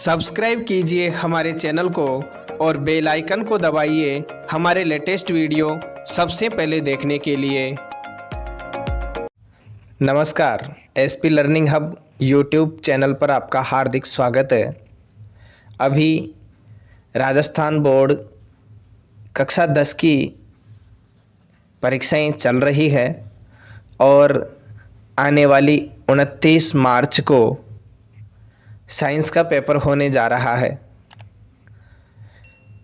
Subscribe कीजिए हमारे channel को और बेल आइकन को दबाइए हमारे लेटेस्ट वीडियो सबसे पहले देखने के लिए। नमस्कार, SP learning hub YouTube channel पर आपका हार्दिक स्वागत है। अभी राजस्थान बोर्ड कक्षा 10 की परीक्षाएं चल रही है और आने वाली 29 मार्च को साइंस का पेपर होने जा रहा है।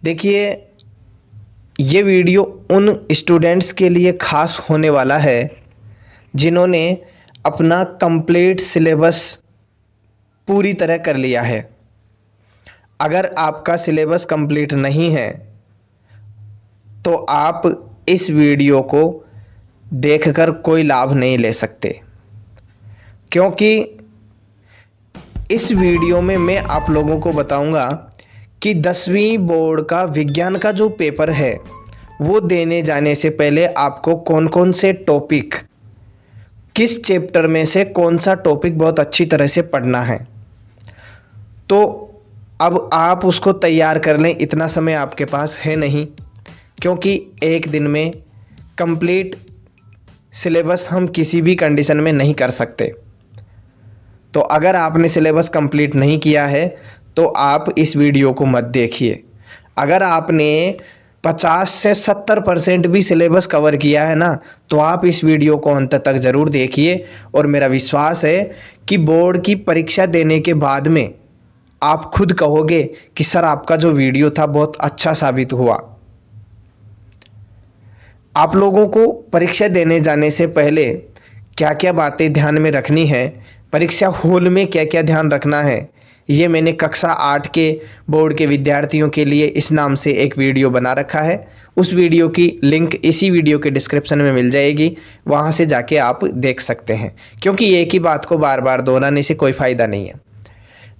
देखिए, ये वीडियो उन स्टूडेंट्स के लिए ख़ास होने वाला है जिन्होंने अपना कंप्लीट सिलेबस पूरी तरह कर लिया है। अगर आपका सिलेबस कंप्लीट नहीं है तो आप इस वीडियो को देखकर कोई लाभ नहीं ले सकते, क्योंकि इस वीडियो में मैं आप लोगों को बताऊंगा कि 10वीं बोर्ड का विज्ञान का जो पेपर है वो देने जाने से पहले आपको कौन कौन से टॉपिक, किस चैप्टर में से कौन सा टॉपिक बहुत अच्छी तरह से पढ़ना है। तो अब आप उसको तैयार कर लें, इतना समय आपके पास है नहीं, क्योंकि एक दिन में कंप्लीट सिलेबस हम किसी भी कंडीशन में नहीं कर सकते। तो अगर आपने सिलेबस कंप्लीट नहीं किया है तो आप इस वीडियो को मत देखिए। अगर आपने 50 से 70% भी सिलेबस कवर किया है ना, तो आप इस वीडियो को अंत तक ज़रूर देखिए। और मेरा विश्वास है कि बोर्ड की परीक्षा देने के बाद में आप खुद कहोगे कि सर आपका जो वीडियो था बहुत अच्छा साबित हुआ। आप लोगों को परीक्षा देने जाने से पहले क्या क्या बातें ध्यान में रखनी है, परीक्षा हॉल में क्या क्या ध्यान रखना है, ये मैंने कक्षा 8 के बोर्ड के विद्यार्थियों के लिए इस नाम से एक वीडियो बना रखा है। उस वीडियो की लिंक इसी वीडियो के डिस्क्रिप्शन में मिल जाएगी, वहाँ से जाके आप देख सकते हैं, क्योंकि एक ही बात को बार बार दोहराने से कोई फ़ायदा नहीं है।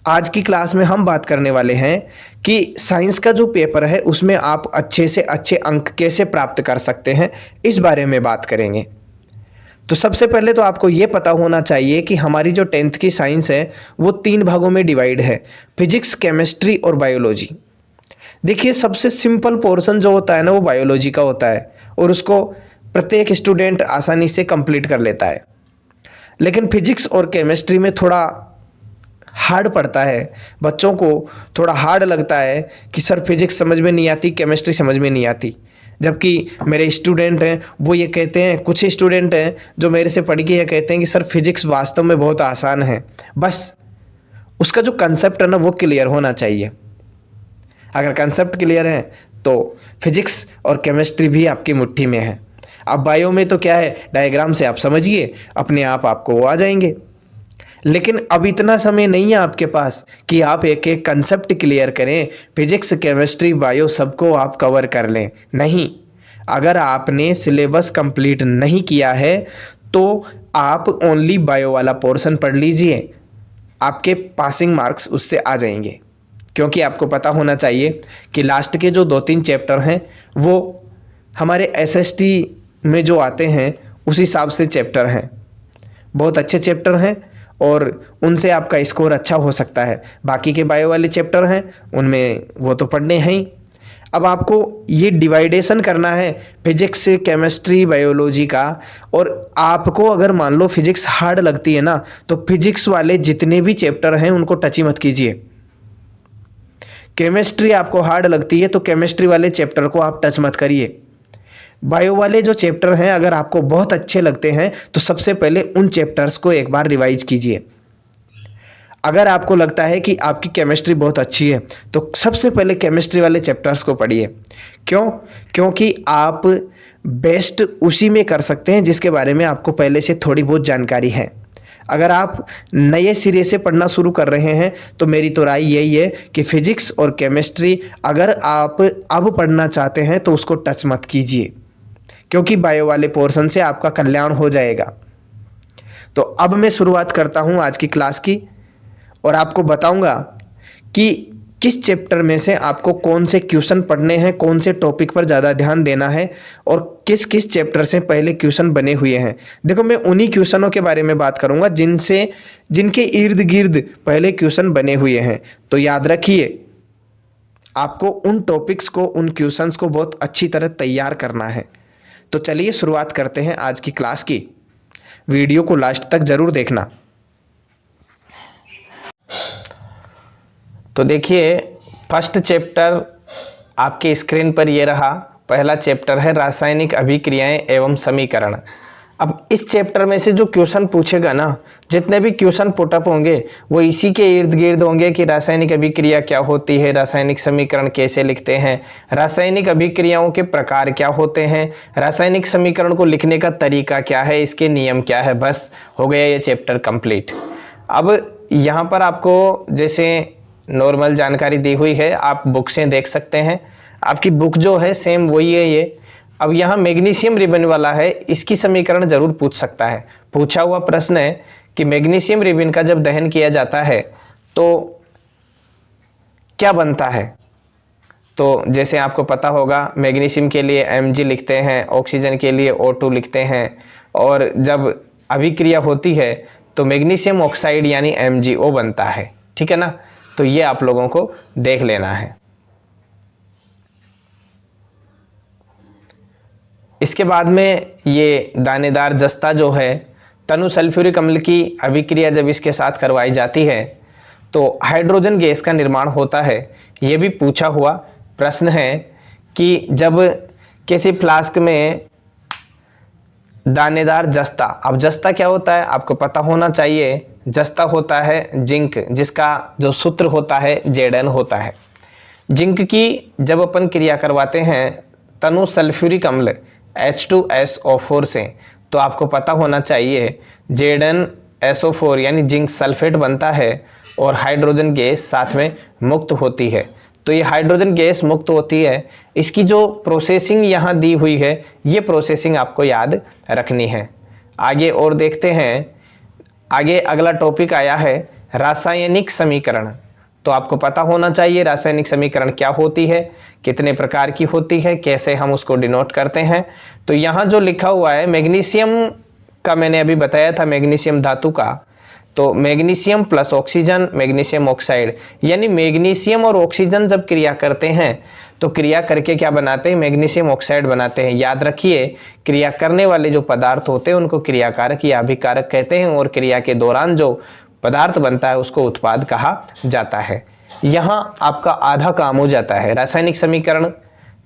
आज की क्लास में हम बात करने वाले हैं कि साइंस का जो पेपर है उसमें आप अच्छे से अच्छे अंक कैसे प्राप्त कर सकते हैं, इस बारे में बात करेंगे। तो सबसे पहले तो आपको ये पता होना चाहिए कि हमारी जो 10th की साइंस है वो 3 भागों में डिवाइड है, फिजिक्स, केमिस्ट्री और बायोलॉजी। देखिए, सबसे सिंपल पोर्शन जो होता है ना वो बायोलॉजी का होता है और उसको प्रत्येक स्टूडेंट आसानी से कंप्लीट कर लेता है। लेकिन फिजिक्स और केमिस्ट्री में थोड़ा हार्ड पड़ता है, बच्चों को थोड़ा हार्ड लगता है कि सर फिजिक्स समझ में नहीं आती, केमिस्ट्री समझ में नहीं आती। जबकि मेरे स्टूडेंट हैं वो ये कहते हैं, कुछ स्टूडेंट हैं जो मेरे से पढ़ के ये कहते हैं कि सर फिजिक्स वास्तव में बहुत आसान है, बस उसका जो कंसेप्ट है ना वो क्लियर होना चाहिए। अगर कंसेप्ट क्लियर है तो फिजिक्स और केमिस्ट्री भी आपकी मुट्ठी में है। अब बायो में तो क्या है, डायग्राम से आप समझिए, अपने आप आपको वो आ जाएंगे। लेकिन अब इतना समय नहीं है आपके पास कि आप एक एक कंसेप्ट क्लियर करें, फिजिक्स, केमिस्ट्री, बायो सबको आप कवर कर लें। नहीं, अगर आपने सिलेबस कंप्लीट नहीं किया है तो आप ओनली बायो वाला पोर्शन पढ़ लीजिए, आपके पासिंग मार्क्स उससे आ जाएंगे। क्योंकि आपको पता होना चाहिए कि लास्ट के जो 2-3 चैप्टर हैं वो हमारे एसएसटी में जो आते हैं उस हिसाब से चैप्टर हैं, बहुत अच्छे चैप्टर हैं और उनसे आपका स्कोर अच्छा हो सकता है। बाकी के बायो वाले चैप्टर हैं उनमें वो तो पढ़ने हैं ही। अब आपको ये डिवाइडेशन करना है फिजिक्स, केमिस्ट्री, बायोलॉजी का। और आपको अगर मान लो फिजिक्स हार्ड लगती है ना, तो फिजिक्स वाले जितने भी चैप्टर हैं उनको टच ही मत कीजिए। केमिस्ट्री आपको हार्ड लगती है तो केमिस्ट्री वाले चैप्टर को आप टच मत करिए। बायो वाले जो चैप्टर हैं अगर आपको बहुत अच्छे लगते हैं तो सबसे पहले उन चैप्टर्स को एक बार रिवाइज कीजिए। अगर आपको लगता है कि आपकी केमिस्ट्री बहुत अच्छी है तो सबसे पहले केमिस्ट्री वाले चैप्टर्स को पढ़िए। क्यों? क्योंकि आप बेस्ट उसी में कर सकते हैं जिसके बारे में आपको पहले से थोड़ी बहुत जानकारी है। अगर आप नए सिरे से पढ़ना शुरू कर रहे हैं तो मेरी तो राय यही है कि फिजिक्स और केमिस्ट्री अगर आप अब पढ़ना चाहते हैं तो उसको टच मत कीजिए, क्योंकि बायो वाले पोर्शन से आपका कल्याण हो जाएगा। तो अब मैं शुरुआत करता हूं आज की क्लास की और आपको बताऊंगा कि किस चैप्टर में से आपको कौन से क्वेश्चन पढ़ने हैं, कौन से टॉपिक पर ज़्यादा ध्यान देना है और किस किस चैप्टर से पहले क्वेश्चन बने हुए हैं। देखो मैं उन्हीं क्वेश्चनों के बारे में बात करूंगा जिनके इर्द गिर्द पहले क्वेश्चन बने हुए हैं। तो याद रखिए, आपको उन टॉपिक्स को, उन क्वेश्चंस को बहुत अच्छी तरह तैयार करना है। तो चलिए शुरुआत करते हैं आज की क्लास की। वीडियो को लास्ट तक जरूर देखना। तो देखिए, फर्स्ट चैप्टर आपके स्क्रीन पर ये रहा। पहला चैप्टर है रासायनिक अभिक्रियाएं एवं समीकरण। अब इस चैप्टर में से जो क्वेश्चन पूछेगा ना, जितने भी क्वेश्चन पुटअप होंगे वो इसी के इर्द गिर्द होंगे कि रासायनिक अभिक्रिया क्या होती है, रासायनिक समीकरण कैसे लिखते हैं, रासायनिक अभिक्रियाओं के प्रकार क्या होते हैं, रासायनिक समीकरण को लिखने का तरीका क्या है, इसके नियम क्या है। बस हो गया ये चैप्टर कंप्लीट। अब यहाँ पर आपको जैसे नॉर्मल जानकारी दी हुई है, आप बुक से देख सकते हैं। आपकी बुक जो है सेम वही है ये। अब यहाँ मैग्नीशियम रिबन वाला है, इसकी समीकरण जरूर पूछ सकता है। पूछा हुआ प्रश्न है कि मैग्नीशियम रिबन का जब दहन किया जाता है तो क्या बनता है। तो जैसे आपको पता होगा, मैग्नीशियम के लिए Mg लिखते हैं, ऑक्सीजन के लिए O2 लिखते हैं, और जब अभिक्रिया होती है तो मैग्नीशियम ऑक्साइड यानी MgO बनता है। ठीक है ना। तो ये आप लोगों को देख लेना है। इसके बाद में ये दानेदार जस्ता जो है, तनु सल्फ्यूरिक अम्ल की अभिक्रिया जब इसके साथ करवाई जाती है तो हाइड्रोजन गैस का निर्माण होता है। ये भी पूछा हुआ प्रश्न है कि जब किसी फ्लास्क में दानेदार जस्ता, अब जस्ता क्या होता है आपको पता होना चाहिए। जस्ता होता है जिंक, जिसका जो सूत्र होता है Zn होता है। जिंक की जब अपन क्रिया करवाते हैं तनु सल्फ्यूरिक अम्ल H2SO4 से, तो आपको पता होना चाहिए ZnSO4 यानी जिंक सल्फेट बनता है और हाइड्रोजन गैस साथ में मुक्त होती है। तो ये हाइड्रोजन गैस मुक्त होती है, इसकी जो प्रोसेसिंग यहाँ दी हुई है, ये प्रोसेसिंग आपको याद रखनी है। आगे और देखते हैं। आगे अगला टॉपिक आया है रासायनिक समीकरण। तो आपको पता होना चाहिए रासायनिक समीकरण क्या होती है, कितने प्रकार की होती है, कैसे हम उसको डिनोट करते हैं। तो यहाँ जो लिखा हुआ है मैग्नीशियम का, मैंने अभी बताया था मैग्नीशियम धातु का, तो magnesium plus oxygen, magnesium oxide, यानी मैग्नीशियम और ऑक्सीजन जब क्रिया करते हैं तो क्रिया करके क्या बनाते हैं, मैग्नीशियम ऑक्साइड बनाते हैं। याद रखिए, क्रिया करने वाले जो पदार्थ होते हैं उनको क्रियाकारक या अभिकारक कहते हैं, और क्रिया के दौरान जो पदार्थ बनता है उसको उत्पाद कहा जाता है। यहाँ आपका आधा काम हो जाता है। रासायनिक समीकरण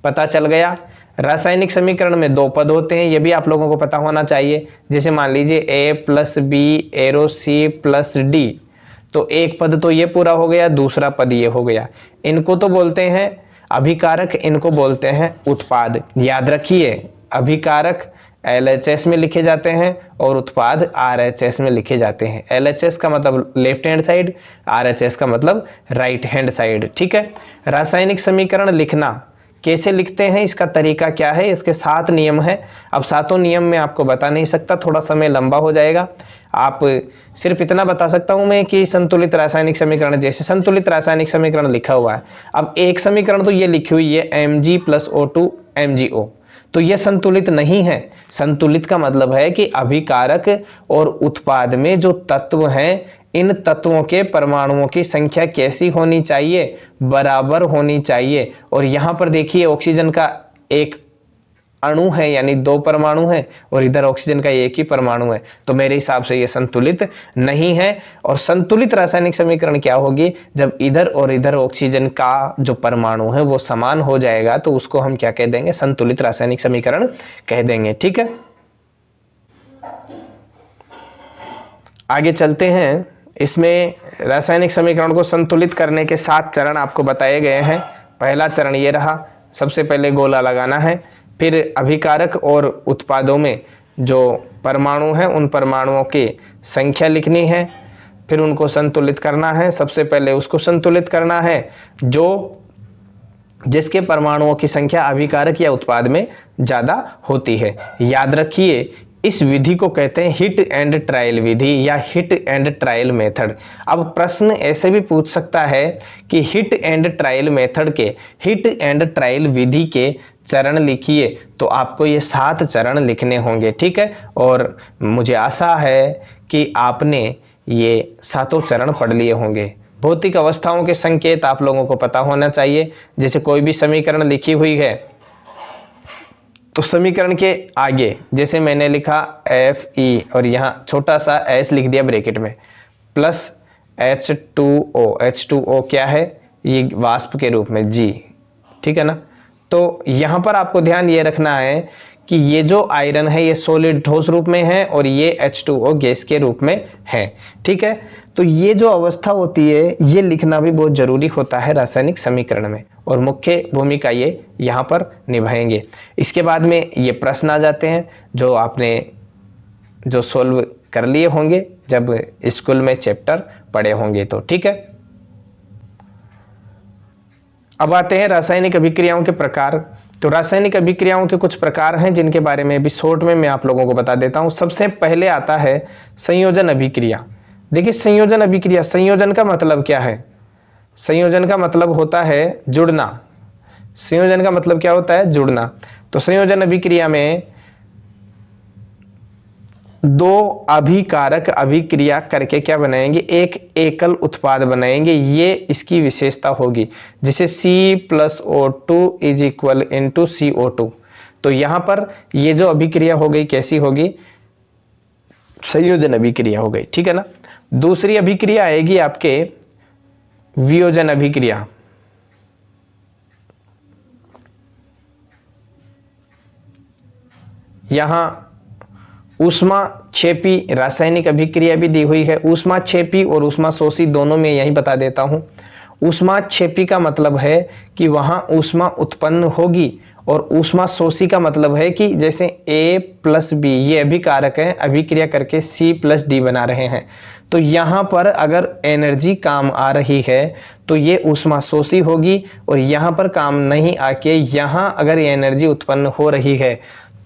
पता चल गया। रासायनिक समीकरण में दो पद होते हैं, ये भी आप लोगों को पता होना चाहिए। जैसे मान लीजिए A+B एरो C+D, तो एक पद तो ये पूरा हो गया, दूसरा पद ये हो गया। इनको तो बोलते हैं अभिकारक, इनको बोलते हैं उत्पाद। याद रखिए, अभिकारक LHS में लिखे जाते हैं और उत्पाद RHS में लिखे जाते हैं। LHS का मतलब लेफ्ट हैंड साइड, RHS का मतलब राइट हैंड साइड। ठीक है। रासायनिक समीकरण लिखना कैसे लिखते हैं, इसका तरीका क्या है, इसके 7 नियम है। अब 7 नियम में आपको बता नहीं सकता, थोड़ा समय लंबा हो जाएगा। आप सिर्फ इतना बता सकता हूं मैं कि संतुलित रासायनिक समीकरण, जैसे संतुलित रासायनिक समीकरण लिखा हुआ है। अब एक समीकरण तो ये लिखी हुई है Mg + O2 MgO, तो ये संतुलित नहीं है। संतुलित का मतलब है कि अभिकारक और उत्पाद में जो तत्व हैं, इन तत्वों के परमाणुओं की संख्या कैसी होनी चाहिए, बराबर होनी चाहिए। और यहाँ पर देखिए ऑक्सीजन का एक अणु है यानी 2 परमाणु है, और इधर ऑक्सीजन का एक ही परमाणु है। तो मेरे हिसाब से ये संतुलित नहीं है। और संतुलित रासायनिक समीकरण क्या होगी, जब इधर और इधर ऑक्सीजन का जो परमाणु है वो समान हो जाएगा, तो उसको हम क्या कह देंगे, संतुलित रासायनिक समीकरण कह देंगे। ठीक है। आगे चलते हैं। इसमें रासायनिक समीकरण को संतुलित करने के 7 चरण आपको बताए गए हैं। पहला चरण ये रहा, सबसे पहले गोला लगाना है, फिर अभिकारक और उत्पादों में जो परमाणु हैं उन परमाणुओं की संख्या लिखनी है, फिर उनको संतुलित करना है। सबसे पहले उसको संतुलित करना है जिसके परमाणुओं की संख्या अभिकारक या उत्पाद में ज़्यादा होती है। याद रखिए, इस विधि को कहते हैं हिट एंड ट्रायल विधि या हिट एंड ट्रायल मेथड। अब प्रश्न ऐसे भी पूछ सकता है कि हिट एंड ट्रायल मेथड के, हिट एंड ट्रायल विधि के चरण लिखिए, तो आपको ये 7 चरण लिखने होंगे, ठीक है। और मुझे आशा है कि आपने ये 7 चरण पढ़ लिए होंगे। भौतिक अवस्थाओं के संकेत आप लोगों को पता होना चाहिए। जैसे कोई भी समीकरण लिखी हुई है तो समीकरण के आगे जैसे मैंने लिखा Fe और यहाँ छोटा सा s लिख दिया ब्रैकेट में, प्लस H2O। H2O क्या है? ये वाष्प के रूप में G, ठीक है ना। तो यहाँ पर आपको ध्यान ये रखना है कि ये जो आयरन है ये सॉलिड ठोस रूप में है और ये H2O गैस के रूप में है, ठीक है। तो ये जो अवस्था होती है ये लिखना भी बहुत जरूरी होता है रासायनिक समीकरण में, और मुख्य भूमिका ये यहाँ पर निभाएंगे। इसके बाद में ये प्रश्न आ जाते हैं जो आपने जो सोल्व कर लिए होंगे जब स्कूल में चैप्टर पढ़े होंगे, तो ठीक है। अब आते हैं रासायनिक अभिक्रियाओं के प्रकार। तो रासायनिक अभिक्रियाओं के कुछ प्रकार हैं जिनके बारे में भी शॉर्ट में मैं आप लोगों को बता देता हूं। सबसे पहले आता है संयोजन अभिक्रिया। देखिए संयोजन अभिक्रिया, संयोजन का मतलब क्या है? संयोजन का मतलब होता है जुड़ना। संयोजन का मतलब क्या होता है? जुड़ना। तो संयोजन अभिक्रिया में 2 अभिकारक अभिक्रिया करके क्या बनाएंगे? एक एकल उत्पाद बनाएंगे। ये इसकी विशेषता होगी, जिसे C+O2 is equal into CO2। तो यहां पर ये जो अभिक्रिया हो गई कैसी होगी? संयोजन अभिक्रिया हो गई, ठीक है ना। दूसरी अभिक्रिया आएगी आपके वियोजन अभिक्रिया। यहां ऊष्माक्षेपी रासायनिक अभिक्रिया भी दी हुई है। ऊष्माक्षेपी और ऊष्माशोषी दोनों में यही बता देता हूं। ऊष्माक्षेपी का मतलब है कि वहां ऊष्मा उत्पन्न होगी, और ऊष्माशोषी का मतलब है कि जैसे A+B ये अभिकारक हैं, अभिक्रिया करके C+D बना रहे हैं। तो यहाँ पर अगर एनर्जी काम आ रही है तो ये ऊष्माशोषी होगी, और यहाँ पर काम नहीं आके यहाँ अगर ये एनर्जी उत्पन्न हो रही है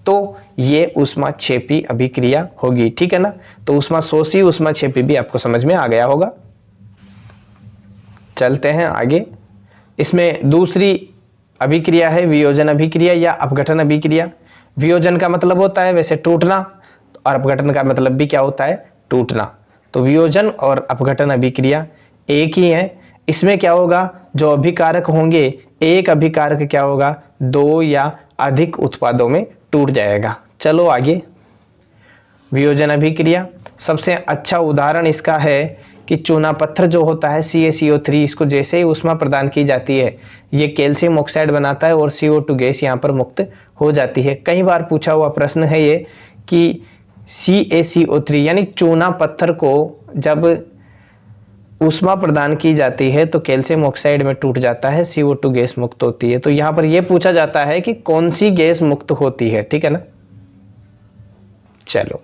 तो ये ऊष्माक्षेपी अभिक्रिया होगी, ठीक है ना। तो ऊष्माशोषी ऊष्माक्षेपी भी आपको समझ में आ गया होगा। चलते हैं आगे। इसमें दूसरी अभिक्रिया है वियोजन अभिक्रिया या अपघटन अभिक्रिया। वियोजन का मतलब होता है वैसे टूटना, और अपघटन का मतलब भी क्या होता है? टूटना। तो वियोजन और अपघटन अभिक्रिया एक ही है। इसमें क्या होगा? जो अभिकारक होंगे, एक अभिकारक क्या होगा? 2 या अधिक उत्पादों में टूट जाएगा। चलो आगे। वियोजन अभिक्रिया सबसे अच्छा उदाहरण इसका है कि चूना पत्थर जो होता है CaCO3, इसको जैसे ही ऊष्मा प्रदान की जाती है ये कैल्शियम ऑक्साइड बनाता है और CO2 गैस यहाँ पर मुक्त हो जाती है। कई बार पूछा हुआ प्रश्न है ये कि CaCO3 यानी चूना पत्थर को जब ऊष्मा प्रदान की जाती है तो कैल्शियम ऑक्साइड में टूट जाता है, CO2 गैस मुक्त होती है। तो यहाँ पर यह पूछा जाता है कि कौन सी गैस मुक्त होती है, ठीक है ना। चलो,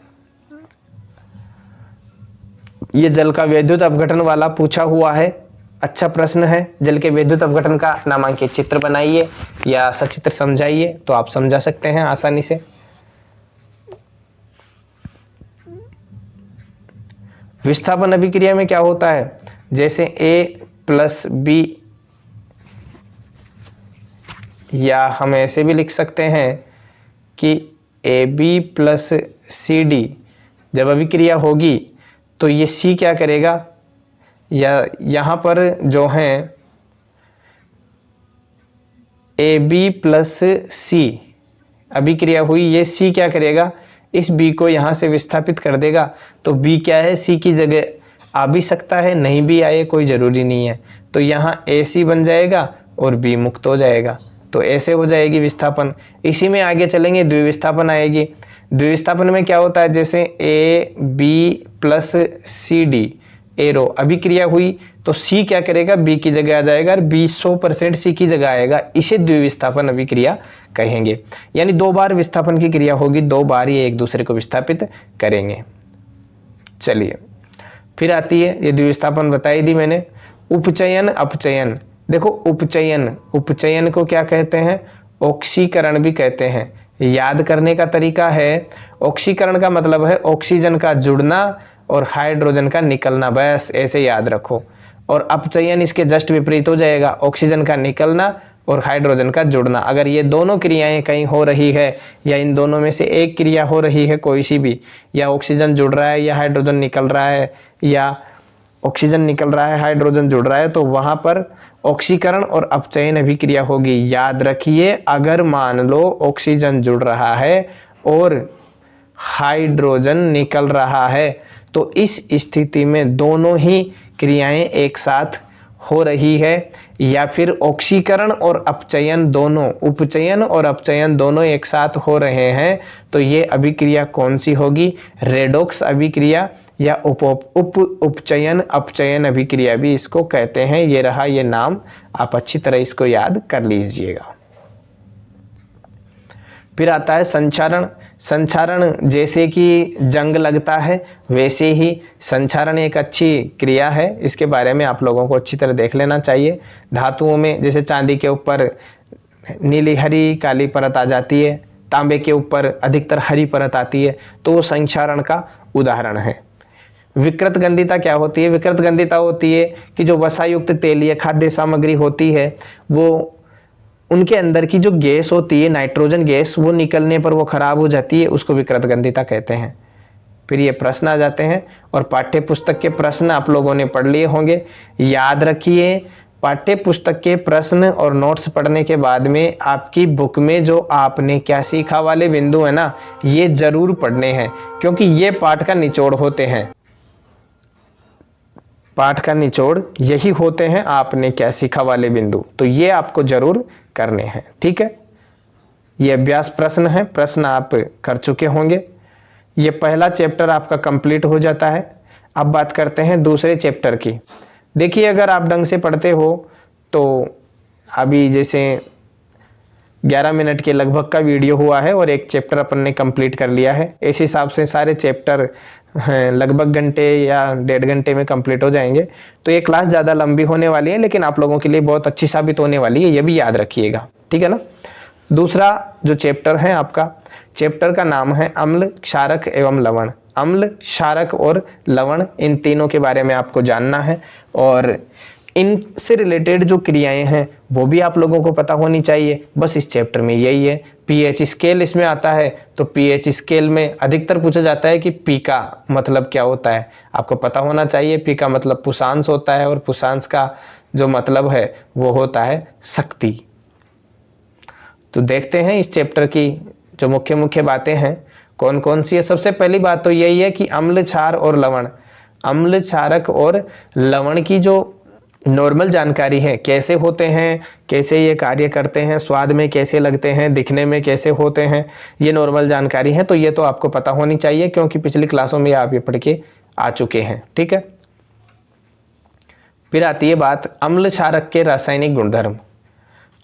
ये जल का वैद्युत अपघटन वाला पूछा हुआ है, अच्छा प्रश्न है। जल के वैद्युत अपघटन का नामांकित चित्र बनाइए या सचित्र समझाइए तो आप समझा सकते हैं आसानी से। विस्थापन अभिक्रिया में क्या होता है? जैसे A+B, या हम ऐसे भी लिख सकते हैं कि AB+CD जब अभिक्रिया होगी तो ये C क्या करेगा? या यहाँ पर जो है AB+C अभिक्रिया हुई, ये C क्या करेगा? इस B को यहाँ से विस्थापित कर देगा। तो B क्या है? C की जगह आ भी सकता है, नहीं भी आए कोई जरूरी नहीं है। तो यहाँ AC बन जाएगा और B मुक्त हो जाएगा। तो ऐसे हो जाएगी विस्थापन। इसी में आगे चलेंगे, द्विविस्थापन आएगी। द्विविस्थापन में क्या होता है? जैसे AB+CD एरो अभिक्रिया हुई तो C क्या करेगा? B की जगह आ जाएगा और B 100% C की जगह आएगा। इसे द्विविस्थापन अभिक्रिया कहेंगे। यानी 2 बार विस्थापन की क्रिया होगी, 2 बार ये एक दूसरे को विस्थापित करेंगे। चलिए फिर आती है, ये द्विविस्थापन बताई दी मैंने। उपचयन अपचयन। देखो उपचयन, उपचयन को क्या कहते हैं? ऑक्सीकरण भी कहते हैं। याद करने का तरीका है, ऑक्सीकरण का मतलब है ऑक्सीजन का जुड़ना और हाइड्रोजन का निकलना, बस ऐसे याद रखो। और अपचयन इसके जस्ट विपरीत हो जाएगा, ऑक्सीजन का निकलना और हाइड्रोजन का जुड़ना। अगर ये दोनों क्रियाएं कहीं हो रही है या इन दोनों में से एक क्रिया हो रही है कोई सी भी, या ऑक्सीजन जुड़ रहा है या हाइड्रोजन निकल रहा है, या ऑक्सीजन निकल रहा है हाइड्रोजन जुड़ रहा है, तो वहां पर ऑक्सीकरण और अपचयन अभिक्रिया होगी। याद रखिए, अगर मान लो ऑक्सीजन जुड़ रहा है और हाइड्रोजन निकल रहा है तो इस स्थिति में दोनों ही क्रियाएं एक साथ हो रही है, या फिर ऑक्सीकरण और अपचयन दोनों, उपचयन और अपचयन दोनों एक साथ हो रहे हैं, तो ये अभिक्रिया कौन सी होगी? रेडॉक्स अभिक्रिया या उपचयन अपचयन अभिक्रिया भी इसको कहते हैं। ये रहा ये नाम, आप अच्छी तरह इसको याद कर लीजिएगा। फिर आता है संचारण। संचारण जैसे कि जंग लगता है वैसे ही संचारण एक अच्छी क्रिया है, इसके बारे में आप लोगों को अच्छी तरह देख लेना चाहिए। धातुओं में जैसे चांदी के ऊपर नीली हरी काली परत आ जाती है, तांबे के ऊपर अधिकतर हरी परत आती है, तो वो संचारण का उदाहरण है। विकृत गंधिता क्या होती है? विकृत गंधिता होती है कि जो वसायुक्त तेलीय खाद्य सामग्री होती है, वो उनके अंदर की जो गैस होती है नाइट्रोजन गैस, वो निकलने पर वो खराब हो जाती है, उसको विकृत गंधिता कहते हैं। फिर ये प्रश्न आ जाते हैं, और पाठ्य पुस्तक के प्रश्न आप लोगों ने पढ़ लिए होंगे। याद रखिए, पाठ्य पुस्तक के प्रश्न और नोट्स पढ़ने के बाद में आपकी बुक में जो आपने क्या सीखा वाले बिंदु है ना, ये जरूर पढ़ने हैं, क्योंकि ये पाठ का निचोड़ होते हैं। पाठ का निचोड़ यही होते हैं, आपने क्या सीखा वाले बिंदु, तो ये आपको जरूर करने हैं। ठीक है, ये अभ्यास प्रश्न है, प्रश्न आप कर चुके होंगे। ये पहला चैप्टर आपका कंप्लीट हो जाता है। अब बात करते हैं दूसरे चैप्टर की। देखिए, अगर आप ढंग से पढ़ते हो तो अभी जैसे 11 मिनट के लगभग का वीडियो हुआ है और एक चैप्टर अपन ने कंप्लीट कर लिया है। इस हिसाब से सारे चैप्टर लगभग घंटे या 1.5 घंटे में कंप्लीट हो जाएंगे। तो ये क्लास ज़्यादा लंबी होने वाली है, लेकिन आप लोगों के लिए बहुत अच्छी साबित होने वाली है, ये भी याद रखिएगा। ठीक है ना। दूसरा जो चैप्टर है आपका, चैप्टर का नाम है अम्ल, क्षारक एवं लवण। अम्ल, क्षारक और लवण, इन तीनों के बारे में आपको जानना है, और इनसे रिलेटेड जो क्रियाएं हैं वो भी आप लोगों को पता होनी चाहिए। बस इस चैप्टर में यही है। पीएच स्केल इसमें आता है, तो पीएच स्केल में अधिकतर पूछा जाता है कि पी का मतलब क्या होता है, आपको पता होना चाहिए। पी का मतलब पुषांश होता है, और पुषांश का जो मतलब है वो होता है शक्ति। तो देखते हैं इस चैप्टर की जो मुख्य मुख्य बातें हैं कौन कौन सी है। सबसे पहली बात तो यही है कि अम्ल, क्षार और लवण, अम्ल, क्षारक और लवण की जो नॉर्मल जानकारी है, कैसे होते हैं, कैसे ये कार्य करते हैं, स्वाद में कैसे लगते हैं, दिखने में कैसे होते हैं, ये नॉर्मल जानकारी है। तो ये तो आपको पता होनी चाहिए, क्योंकि पिछली क्लासों में आप ये पढ़ के आ चुके हैं। ठीक है। फिर आती है बात अम्ल क्षारक के रासायनिक गुणधर्म।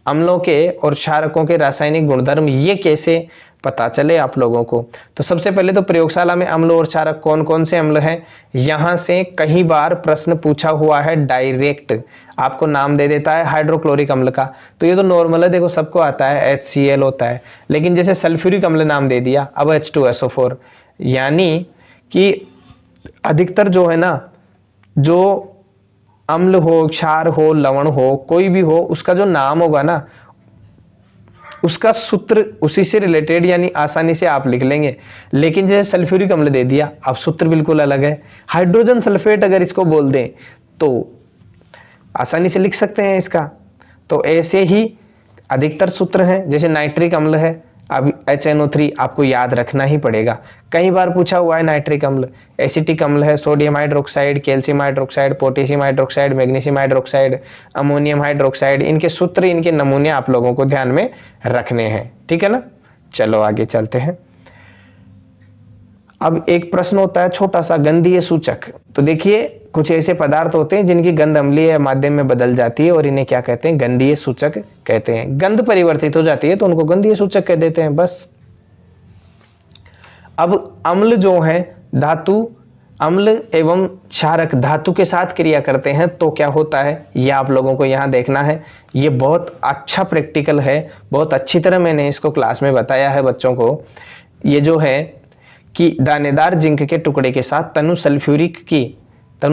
अम्लों के और क्षारकों के रासायनिक गुणधर्म ये कैसे पता चले आप लोगों को। तो सबसे पहले तो प्रयोगशाला में अम्ल और क्षारक कौन कौन से अम्ल हैं, यहां से कई बार प्रश्न पूछा हुआ है। डायरेक्ट आपको नाम दे देता है हाइड्रोक्लोरिक अम्ल का, तो ये तो नॉर्मल है, देखो सबको आता है, HCl होता है। लेकिन जैसे सल्फ्यूरिक अम्ल नाम दे दिया, अब H2SO4, यानी कि अधिकतर जो है ना, जो अम्ल हो, क्षार हो, लवण हो, कोई भी हो, उसका जो नाम होगा ना, उसका सूत्र उसी से रिलेटेड, यानी आसानी से आप लिख लेंगे। लेकिन जैसे सल्फ्यूरिक अम्ल दे दिया, अब सूत्र बिल्कुल अलग है। हाइड्रोजन सल्फेट अगर इसको बोल दें तो आसानी से लिख सकते हैं इसका। तो ऐसे ही अधिकतर सूत्र हैं। जैसे नाइट्रिक अम्ल है, अब HNO3 आपको याद रखना ही पड़ेगा, कई बार पूछा हुआ है नाइट्रिक अम्ल। एसिटिक अम्ल है sodium hydroxide, calcium hydroxide, potassium hydroxide, magnesium hydroxide, ammonium hydroxide. इनके सूत्र, इनके नमूने आप लोगों को ध्यान में रखने हैं। ठीक है ना। चलो आगे चलते हैं। अब एक प्रश्न होता है छोटा सा, गंधीय सूचक। तो देखिए, कुछ ऐसे पदार्थ होते हैं जिनकी गंध अम्लीय माध्यम में बदल जाती है, और इन्हें क्या कहते हैं? गंधीय सूचक कहते हैं। गंध परिवर्तित हो जाती है तो उनको गंधीय सूचक कह देते हैं, बस। अब अम्ल जो है धातु अम्ल एवं क्षारक धातु के साथ क्रिया करते हैं तो क्या होता है, ये आप लोगों को यहाँ देखना है। ये बहुत अच्छा प्रैक्टिकल है, बहुत अच्छी तरह मैंने इसको क्लास में बताया है बच्चों को। ये जो है कि दानेदार जिंक के टुकड़े के साथ तनु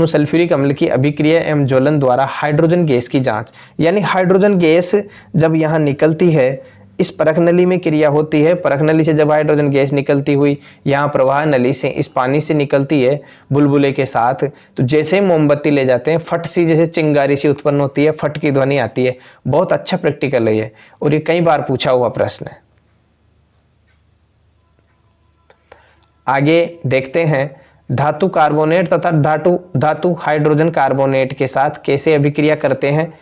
सल्फ्यूरिक अम्ल की अभिक्रिया एवं ज्वलन द्वारा हाइड्रोजन गैस की जांच, यानी हाइड्रोजन गैस जब यहाँ निकलती है, इस परख नली में क्रिया होती है। परख नली से जब हाइड्रोजन गैस निकलती हुई यहाँ प्रवाह नली से इस पानी से निकलती है बुलबुले के साथ, तो जैसे ही मोमबत्ती ले जाते हैं, फट सी जैसे चिंगारी सी उत्पन्न होती है, फट की ध्वनि आती है। बहुत अच्छा प्रैक्टिकल है ये, और ये कई बार पूछा हुआ प्रश्न है। आगे देखते हैं, धातु कार्बोनेट तथा धातु हाइड्रोजन कार्बोनेट के साथ कैसे अभिक्रिया करते हैं।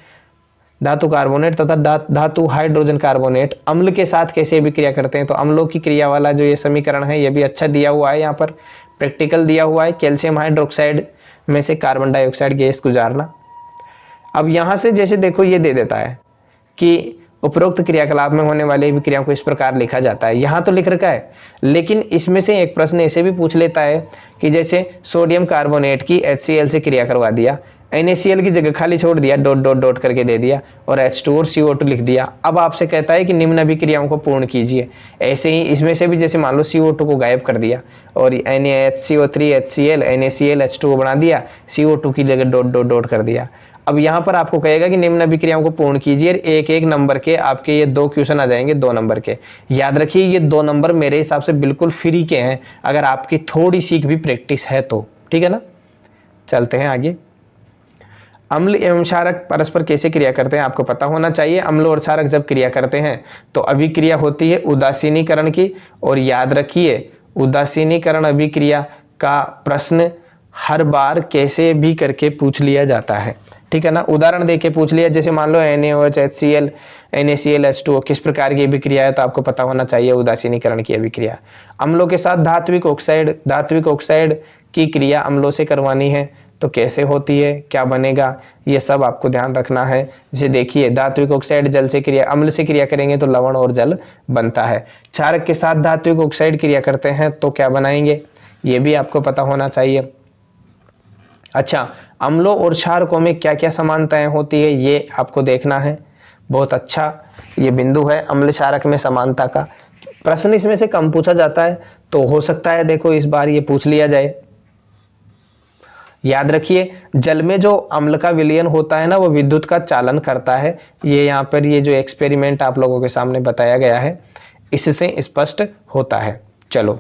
धातु कार्बोनेट तथा धातु हाइड्रोजन कार्बोनेट अम्ल के साथ कैसे अभिक्रिया करते हैं। तो अम्लों की क्रिया वाला जो ये समीकरण है, ये भी अच्छा दिया हुआ है, यहाँ पर प्रैक्टिकल दिया हुआ है। कैल्शियम हाइड्रोक्साइड में से कार्बन डाइऑक्साइड गैस गुजारना। अब यहाँ से जैसे देखो ये दे देता है कि उपरोक्त क्रियाकलाप में होने वाली अभिक्रियाओं को इस प्रकार लिखा जाता है। यहाँ तो लिख रखा है, लेकिन इसमें से एक प्रश्न ऐसे भी पूछ लेता है कि जैसे सोडियम कार्बोनेट की HCl से क्रिया करवा दिया, NaCl की जगह खाली छोड़ दिया, डॉट डॉट डॉट करके दे दिया, और H2 और CO2 लिख दिया। अब आपसे कहता है कि निम्न अभिक्रियाओं को पूर्ण कीजिए। ऐसे ही इसमें से भी जैसे मान लो CO2 को गायब कर दिया और NaHCO3 HCl NaCl H2O बना दिया, CO2 की जगह डॉट डॉट डॉट कर दिया। अब यहाँ पर आपको कहेगा कि निम्न अभिक्रियाओं को पूर्ण कीजिए। एक एक नंबर के आपके ये 2 क्वेश्चन आ जाएंगे, 2 नंबर के। याद रखिए ये 2 नंबर मेरे हिसाब से बिल्कुल फ्री के हैं, अगर आपकी थोड़ी सी भी प्रैक्टिस है तो, ठीक है ना। चलते हैं आगे। अम्ल एवं क्षारक परस्पर कैसे क्रिया करते हैं, आपको पता होना चाहिए। अम्ल और क्षारक जब क्रिया करते हैं तो अभिक्रिया होती है उदासीनीकरण की, और याद रखिए उदासीनीकरण अभिक्रिया का प्रश्न हर बार कैसे भी करके पूछ लिया जाता है, ठीक है ना। उदाहरण देके पूछ लिया, जैसे मान लो NaOH HCl NaCl H2O किस प्रकार की अभिक्रिया है, तो आपको पता होना चाहिए उदासीनीकरण की अभिक्रिया। अम्लों के साथ धात्विक ऑक्साइड की क्रिया अम्लों से करवानी है तो कैसे होती है, क्या बनेगा, ये सब आपको ध्यान रखना है। जैसे देखिए धात्विक ऑक्साइड अम्ल से क्रिया करेंगे तो लवण और जल बनता है। क्षारक के साथ धात्विक ऑक्साइड क्रिया करते हैं तो क्या बनाएंगे, ये भी आपको पता होना चाहिए। अच्छा, अम्लों और क्षारकों में क्या क्या समानताएं होती है, ये आपको देखना है। बहुत अच्छा ये बिंदु है अम्ल क्षारक में समानता का। प्रश्न इसमें से कम पूछा जाता है, तो हो सकता है देखो इस बार ये पूछ लिया जाए। याद रखिए जल में जो अम्ल का विलयन होता है ना, वो विद्युत का चालन करता है। ये यहाँ पर ये जो एक्सपेरिमेंट आप लोगों के सामने बताया गया है, इससे स्पष्ट होता है। चलो,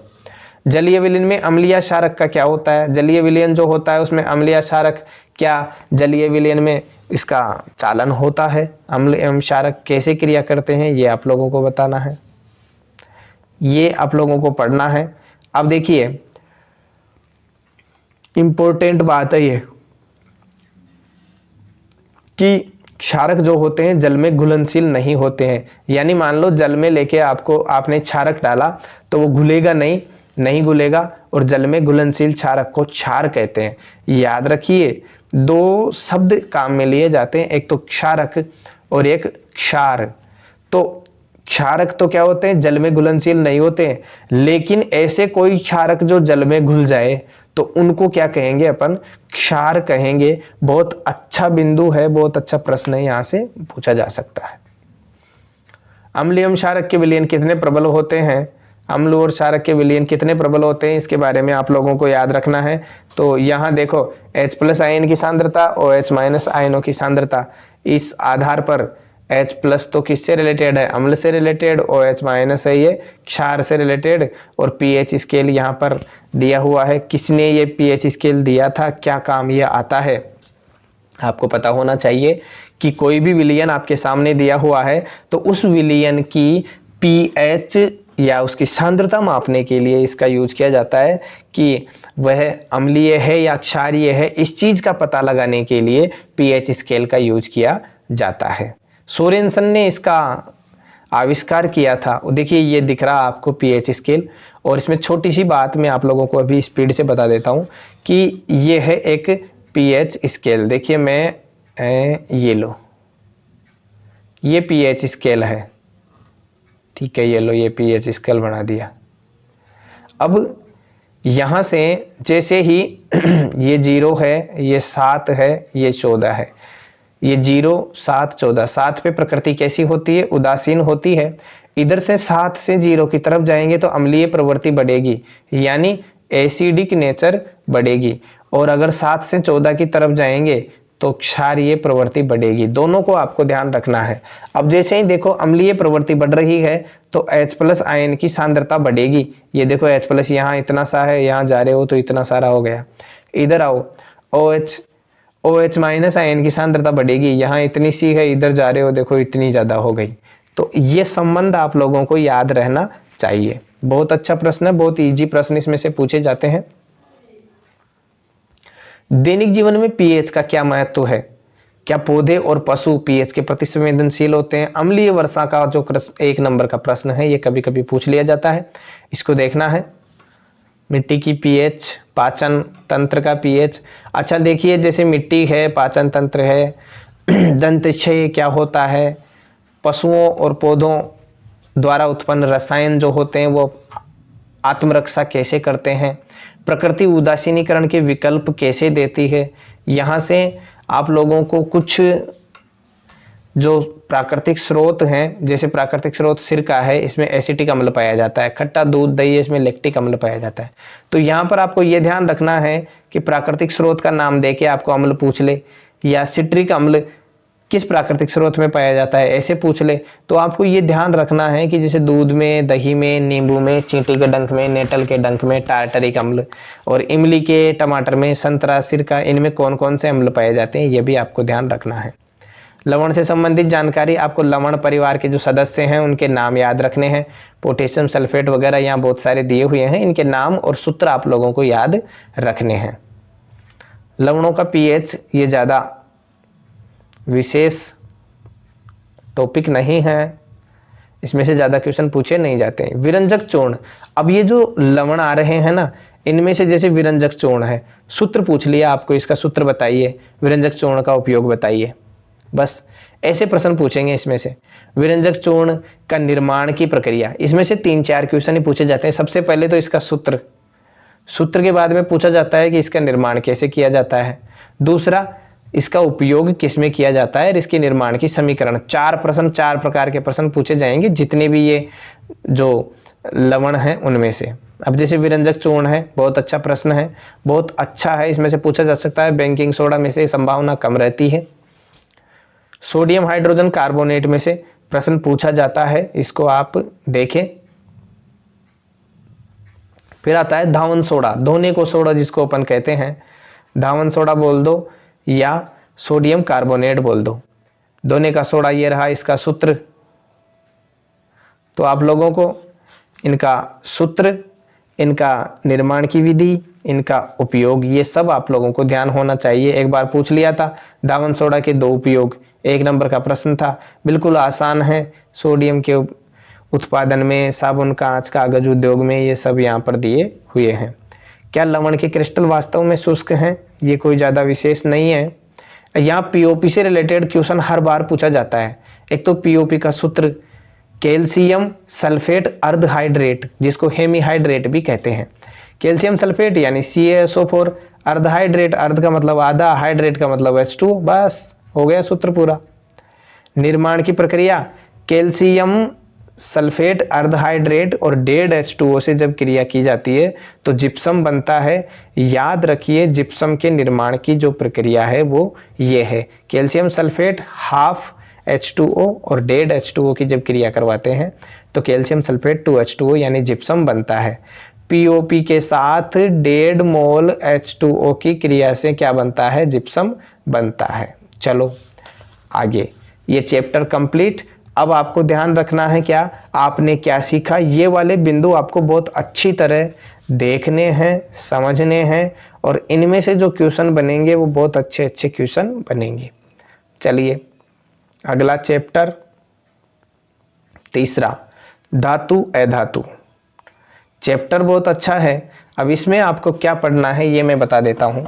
जलीय विलयन में अम्लीय क्षारक का क्या होता है। जलीय विलयन जो होता है उसमें अम्लीय क्षारक क्या जलीय विलयन में इसका चालन होता है। अम्ल एवं क्षारक कैसे क्रिया करते हैं, ये आप लोगों को बताना है, ये आप लोगों को पढ़ना है। अब देखिए इंपॉर्टेंट बात है ये कि क्षारक जो होते हैं जल में घुलनशील नहीं होते हैं। यानी मान लो जल में लेके आपने क्षारक डाला तो वो घुलेगा नहीं घुलेगा, और जल में घुलनशील क्षारक को क्षार कहते हैं। याद रखिए 2 शब्द काम में लिए जाते हैं, एक तो क्षारक और एक क्षार। तो क्षारक तो क्या होते हैं, जल में घुलनशील नहीं होते हैं, लेकिन ऐसे कोई क्षारक जो जल में घुल जाए तो उनको क्या कहेंगे, अपन क्षार कहेंगे। बहुत अच्छा बिंदु है, बहुत अच्छा प्रश्न है, यहां से पूछा जा सकता है। अम्ल एवं क्षारक के विलयन कितने प्रबल होते हैं, अम्ल और क्षारक के विलयन कितने प्रबल होते हैं, इसके बारे में आप लोगों को याद रखना है। तो यहाँ देखो H+ आयन की सांद्रता और H- आयनों की सांद्रता, इस आधार पर H+ तो किससे रिलेटेड है, अम्ल से रिलेटेड, और H- है ये क्षार से रिलेटेड। और pH स्केल यहाँ पर दिया हुआ है। किसने ये pH स्केल दिया था, क्या काम ये आता है, आपको पता होना चाहिए कि कोई भी विलयन आपके सामने दिया हुआ है तो उस विलयन की pH या उसकी सांद्रता मापने के लिए इसका यूज किया जाता है कि वह अम्लीय है या क्षारीय है। इस चीज का पता लगाने के लिए pH स्केल का यूज किया जाता है। सोरेनसन ने इसका आविष्कार किया था। देखिए ये दिख रहा आपको pH स्केल, और इसमें छोटी सी बात मैं आप लोगों को अभी स्पीड से बता देता हूं कि ये है एक pH स्केल। देखिए मैं ये लो, ये pH स्केल है, ठीक है, ये लो ये pH स्केल बना दिया। अब यहाँ से जैसे ही ये 0 है, ये 7 है, ये 14 है, ये 0 7 14, 7 पे प्रकृति कैसी होती है? उदासीन होती है। इधर से 7 से 0 की तरफ जाएंगे तो अम्लीय प्रवृत्ति बढ़ेगी, यानी एसिडिक नेचर बढ़ेगी। और अगर 7 से 14 की तरफ जाएंगे तो क्षारीय प्रवृत्ति बढ़ेगी। दोनों को आपको ध्यान रखना है। अब जैसे ही देखो अम्लीय प्रवृत्ति बढ़ रही है तो H+ आयन की सांद्रता बढ़ेगी। ये देखो H+ यहाँ इतना सा है, यहाँ जा रहे हो तो इतना सारा हो गया। इधर आओ, OH- आयन की सांद्रता बढ़ेगी, यहाँ इतनी सी है, इधर जा रहे हो देखो इतनी ज्यादा हो गई। तो ये संबंध आप लोगों को याद रहना चाहिए। बहुत अच्छा प्रश्न है, बहुत इजी प्रश्न इसमें से पूछे जाते हैं। दैनिक जीवन में पीएच का क्या महत्व है? क्या पौधे और पशु पीएच के प्रति संवेदनशील होते हैं? अम्लीय वर्षा का जो 1 नंबर का प्रश्न है, ये कभी कभी पूछ लिया जाता है, इसको देखना है। मिट्टी की पीएच, पाचन तंत्र का पीएच। अच्छा देखिए, जैसे मिट्टी है, पाचन तंत्र है, दंतक्षय क्या होता है, पशुओं और पौधों द्वारा उत्पन्न रसायन जो होते हैं वो आत्मरक्षा कैसे करते हैं, प्रकृति उदासीनीकरण के विकल्प कैसे देती है। यहाँ से आप लोगों को कुछ जो प्राकृतिक स्रोत हैं, जैसे प्राकृतिक स्रोत सिरका है, इसमें एसिटिक अम्ल पाया जाता है। खट्टा दूध दही है, इसमें लैक्टिक अम्ल पाया जाता है। तो यहाँ पर आपको ये ध्यान रखना है कि प्राकृतिक स्रोत का नाम देके आपको अम्ल पूछ ले, या सिट्रिक अम्ल किस प्राकृतिक स्रोत में पाया जाता है ऐसे पूछ ले, तो आपको ये ध्यान रखना है कि जैसे दूध में, दही में, नींबू में, चींटी के डंक में, नेटल के डंक में टार्टरिक अम्ल, और इमली के टमाटर में, संतरा, सिरका, इनमें कौन कौन से अम्ल पाए जाते हैं, ये भी आपको ध्यान रखना है। लवण से संबंधित जानकारी, आपको लवण परिवार के जो सदस्य हैं उनके नाम याद रखने हैं। पोटेशियम सल्फेट वगैरह यहाँ बहुत सारे दिए हुए हैं, इनके नाम और सूत्र आप लोगों को याद रखने हैं। लवणों का पीएच ये ज़्यादा विशेष टॉपिक नहीं है, इसमें से ज़्यादा क्वेश्चन पूछे नहीं जाते हैं। विरंजक चूर्ण, अब ये जो लवण आ रहे हैं ना, इनमें से जैसे विरंजक चूर्ण है, सूत्र पूछ लिया आपको, इसका सूत्र बताइए, विरंजक चूर्ण का उपयोग बताइए, बस ऐसे प्रश्न पूछेंगे इसमें से। विरंजक चूर्ण का निर्माण की प्रक्रिया, इसमें से 3-4 क्वेश्चन ही पूछे जाते हैं। सबसे पहले तो इसका सूत्र के बाद में पूछा जाता है कि इसका निर्माण कैसे किया जाता है। दूसरा, इसका उपयोग किसमें किया जाता है और इसके निर्माण की समीकरण। 4 प्रश्न, 4 प्रकार के प्रश्न पूछे जाएंगे, जितने भी ये जो लवण है उनमें से। अब जैसे विरंजक चूर्ण है, बहुत अच्छा प्रश्न है, बहुत अच्छा है, इसमें से पूछा जा सकता है। बेकिंग सोडा में से संभावना कम रहती है। सोडियम हाइड्रोजन कार्बोनेट में से प्रश्न पूछा जाता है, इसको आप देखें। फिर आता है धावन सोडा, धोने को सोडा जिसको अपन कहते हैं, धावन सोडा बोल दो या सोडियम कार्बोनेट बोल दो। धोने का सोडा ये रहा इसका सूत्र। तो आप लोगों को इनका सूत्र, इनका निर्माण की विधि, इनका उपयोग, ये सब आप लोगों को ध्यान होना चाहिए। एक बार पूछ लिया था धावन सोडा के 2 उपयोग, 1 नंबर का प्रश्न था, बिल्कुल आसान है। सोडियम के उत्पादन में, साबुन, कांच, कागज उद्योग में, ये सब यहाँ पर दिए हुए हैं। क्या लवण के क्रिस्टल वास्तव में शुष्क हैं? ये कोई ज़्यादा विशेष नहीं है। यहाँ पीओपी से रिलेटेड क्वेश्चन हर बार पूछा जाता है। एक तो पीओपी का सूत्र कैल्शियम सल्फेट अर्ध हाइड्रेट, जिसको हेमीहाइड्रेट भी कहते हैं। कैल्शियम सल्फेट यानी CaSO4, अर्ध हाइड्रेट, अर्ध का मतलब आधा, हाइड्रेट का मतलब H2, बस हो गया सूत्र पूरा। निर्माण की प्रक्रिया, कैल्शियम सल्फेट अर्धहाइड्रेट और डेड H2O से जब क्रिया की जाती है तो जिप्सम बनता है। याद रखिए, जिप्सम के निर्माण की जो प्रक्रिया है वो ये है। कैल्शियम सल्फेट हाफ H2O और डेड H2O की जब क्रिया करवाते हैं तो कैल्शियम सल्फेट 2H2O यानी जिप्सम बनता है। पीओपी के साथ 1.5 मोल H2O की क्रिया से क्या बनता है? जिप्सम बनता है। चलो आगे, ये चैप्टर कंप्लीट। अब आपको ध्यान रखना है क्या, आपने क्या सीखा, ये वाले बिंदु आपको बहुत अच्छी तरह देखने हैं, समझने हैं, और इनमें से जो क्वेश्चन बनेंगे वो बहुत अच्छे अच्छे क्वेश्चन बनेंगे। चलिए अगला चैप्टर, तीसरा, धातु अधातु। चैप्टर बहुत अच्छा है। अब इसमें आपको क्या पढ़ना है ये मैं बता देता हूँ।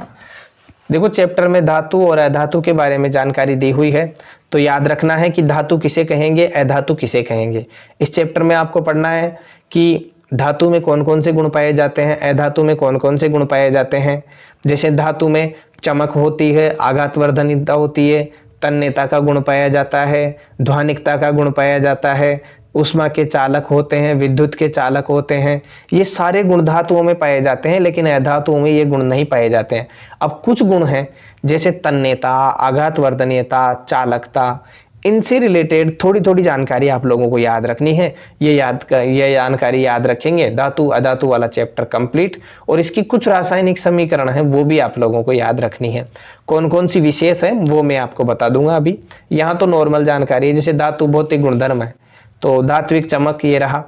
देखो, चैप्टर में धातु और अधातु के बारे में जानकारी दी हुई है, तो याद रखना है कि धातु किसे कहेंगे, अधातु किसे कहेंगे। इस चैप्टर में आपको पढ़ना है कि धातु में कौन कौन से गुण पाए जाते हैं, अधातु में कौन कौन से गुण पाए जाते हैं। जैसे धातु में चमक होती है, आघातवर्धनीयता होती है, तन्यता का गुण पाया जाता है, ध्वनिकता का गुण पाया जाता है, ऊष्मा के चालक होते हैं, विद्युत के चालक होते हैं। ये सारे गुण धातुओं में पाए जाते हैं, लेकिन अधातुओं में ये गुण नहीं पाए जाते हैं। अब कुछ गुण हैं जैसे तन्यता, आघातवर्धनीयता, चालकता, इनसे रिलेटेड थोड़ी थोड़ी जानकारी आप लोगों को याद रखनी है। ये जानकारी याद रखेंगे, धातु अधातु वाला चैप्टर कंप्लीट। और इसकी कुछ रासायनिक समीकरण है वो भी आप लोगों को याद रखनी है। कौन कौन सी विशेष है वो मैं आपको बता दूंगा अभी। यहाँ तो नॉर्मल जानकारी है, जैसे धातु भौतिक गुणधर्म है तो धात्विक चमक ये रहा,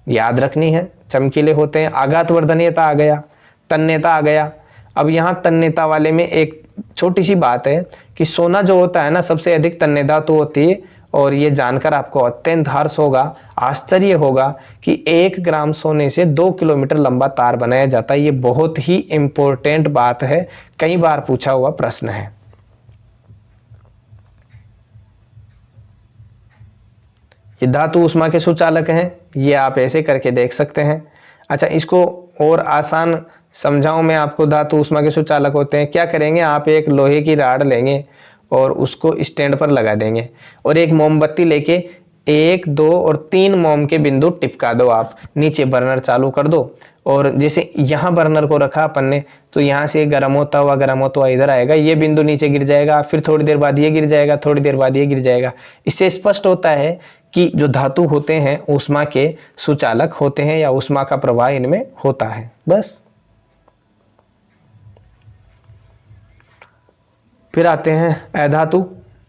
याद रखनी है, चमकीले होते हैं। आघातवर्धनीयता आ गया, तन्यता आ गया। अब यहाँ तन्यता वाले में एक छोटी सी बात है कि सोना जो होता है ना, सबसे अधिक तन्य धातु होती है। और ये जानकर आपको अत्यंत हर्ष होगा, आश्चर्य होगा कि 1 ग्राम सोने से 2 किलोमीटर लंबा तार बनाया जाता है। ये बहुत ही इंपॉर्टेंट बात है, कई बार पूछा हुआ प्रश्न है। ये धातु ऊष्मा के सुचालक हैं, ये आप ऐसे करके देख सकते हैं। अच्छा, इसको और आसान समझाऊं मैं आपको। धातु ऊष्मा के सुचालक होते हैं, क्या करेंगे आप, एक लोहे की राड लेंगे और उसको स्टैंड पर लगा देंगे और एक मोमबत्ती लेके 1, 2 और 3 मोम के बिंदु टिपका दो। आप नीचे बर्नर चालू कर दो और जैसे यहाँ बर्नर को रखा अपन ने, तो यहाँ से गर्म होता हुआ इधर आएगा, ये बिंदु नीचे गिर जाएगा, फिर थोड़ी देर बाद ये गिर जाएगा, थोड़ी देर बाद ये गिर जाएगा। इससे स्पष्ट होता है कि जो धातु होते हैं ऊष्मा के सुचालक होते हैं या ऊष्मा का प्रवाह इनमें होता है। बस। फिर आते हैं अधातु।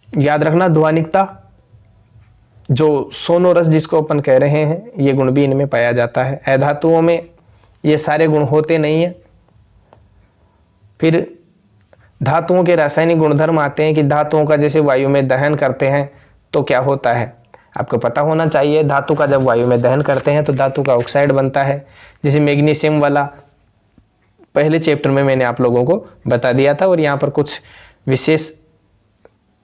याद रखना, ध्वनिकता, जो सोनोरस जिसको अपन कह रहे हैं, ये गुण भी इनमें पाया जाता है। अधातुओं में ये सारे गुण होते नहीं है। फिर धातुओं के रासायनिक गुणधर्म आते हैं कि धातुओं का जैसे वायु में दहन करते हैं तो क्या होता है, आपको पता होना चाहिए। धातु का जब वायु में दहन करते हैं तो धातु का ऑक्साइड बनता है। जैसे मैग्नीशियम वाला पहले चैप्टर में मैंने आप लोगों को बता दिया था। और यहाँ पर कुछ विशेष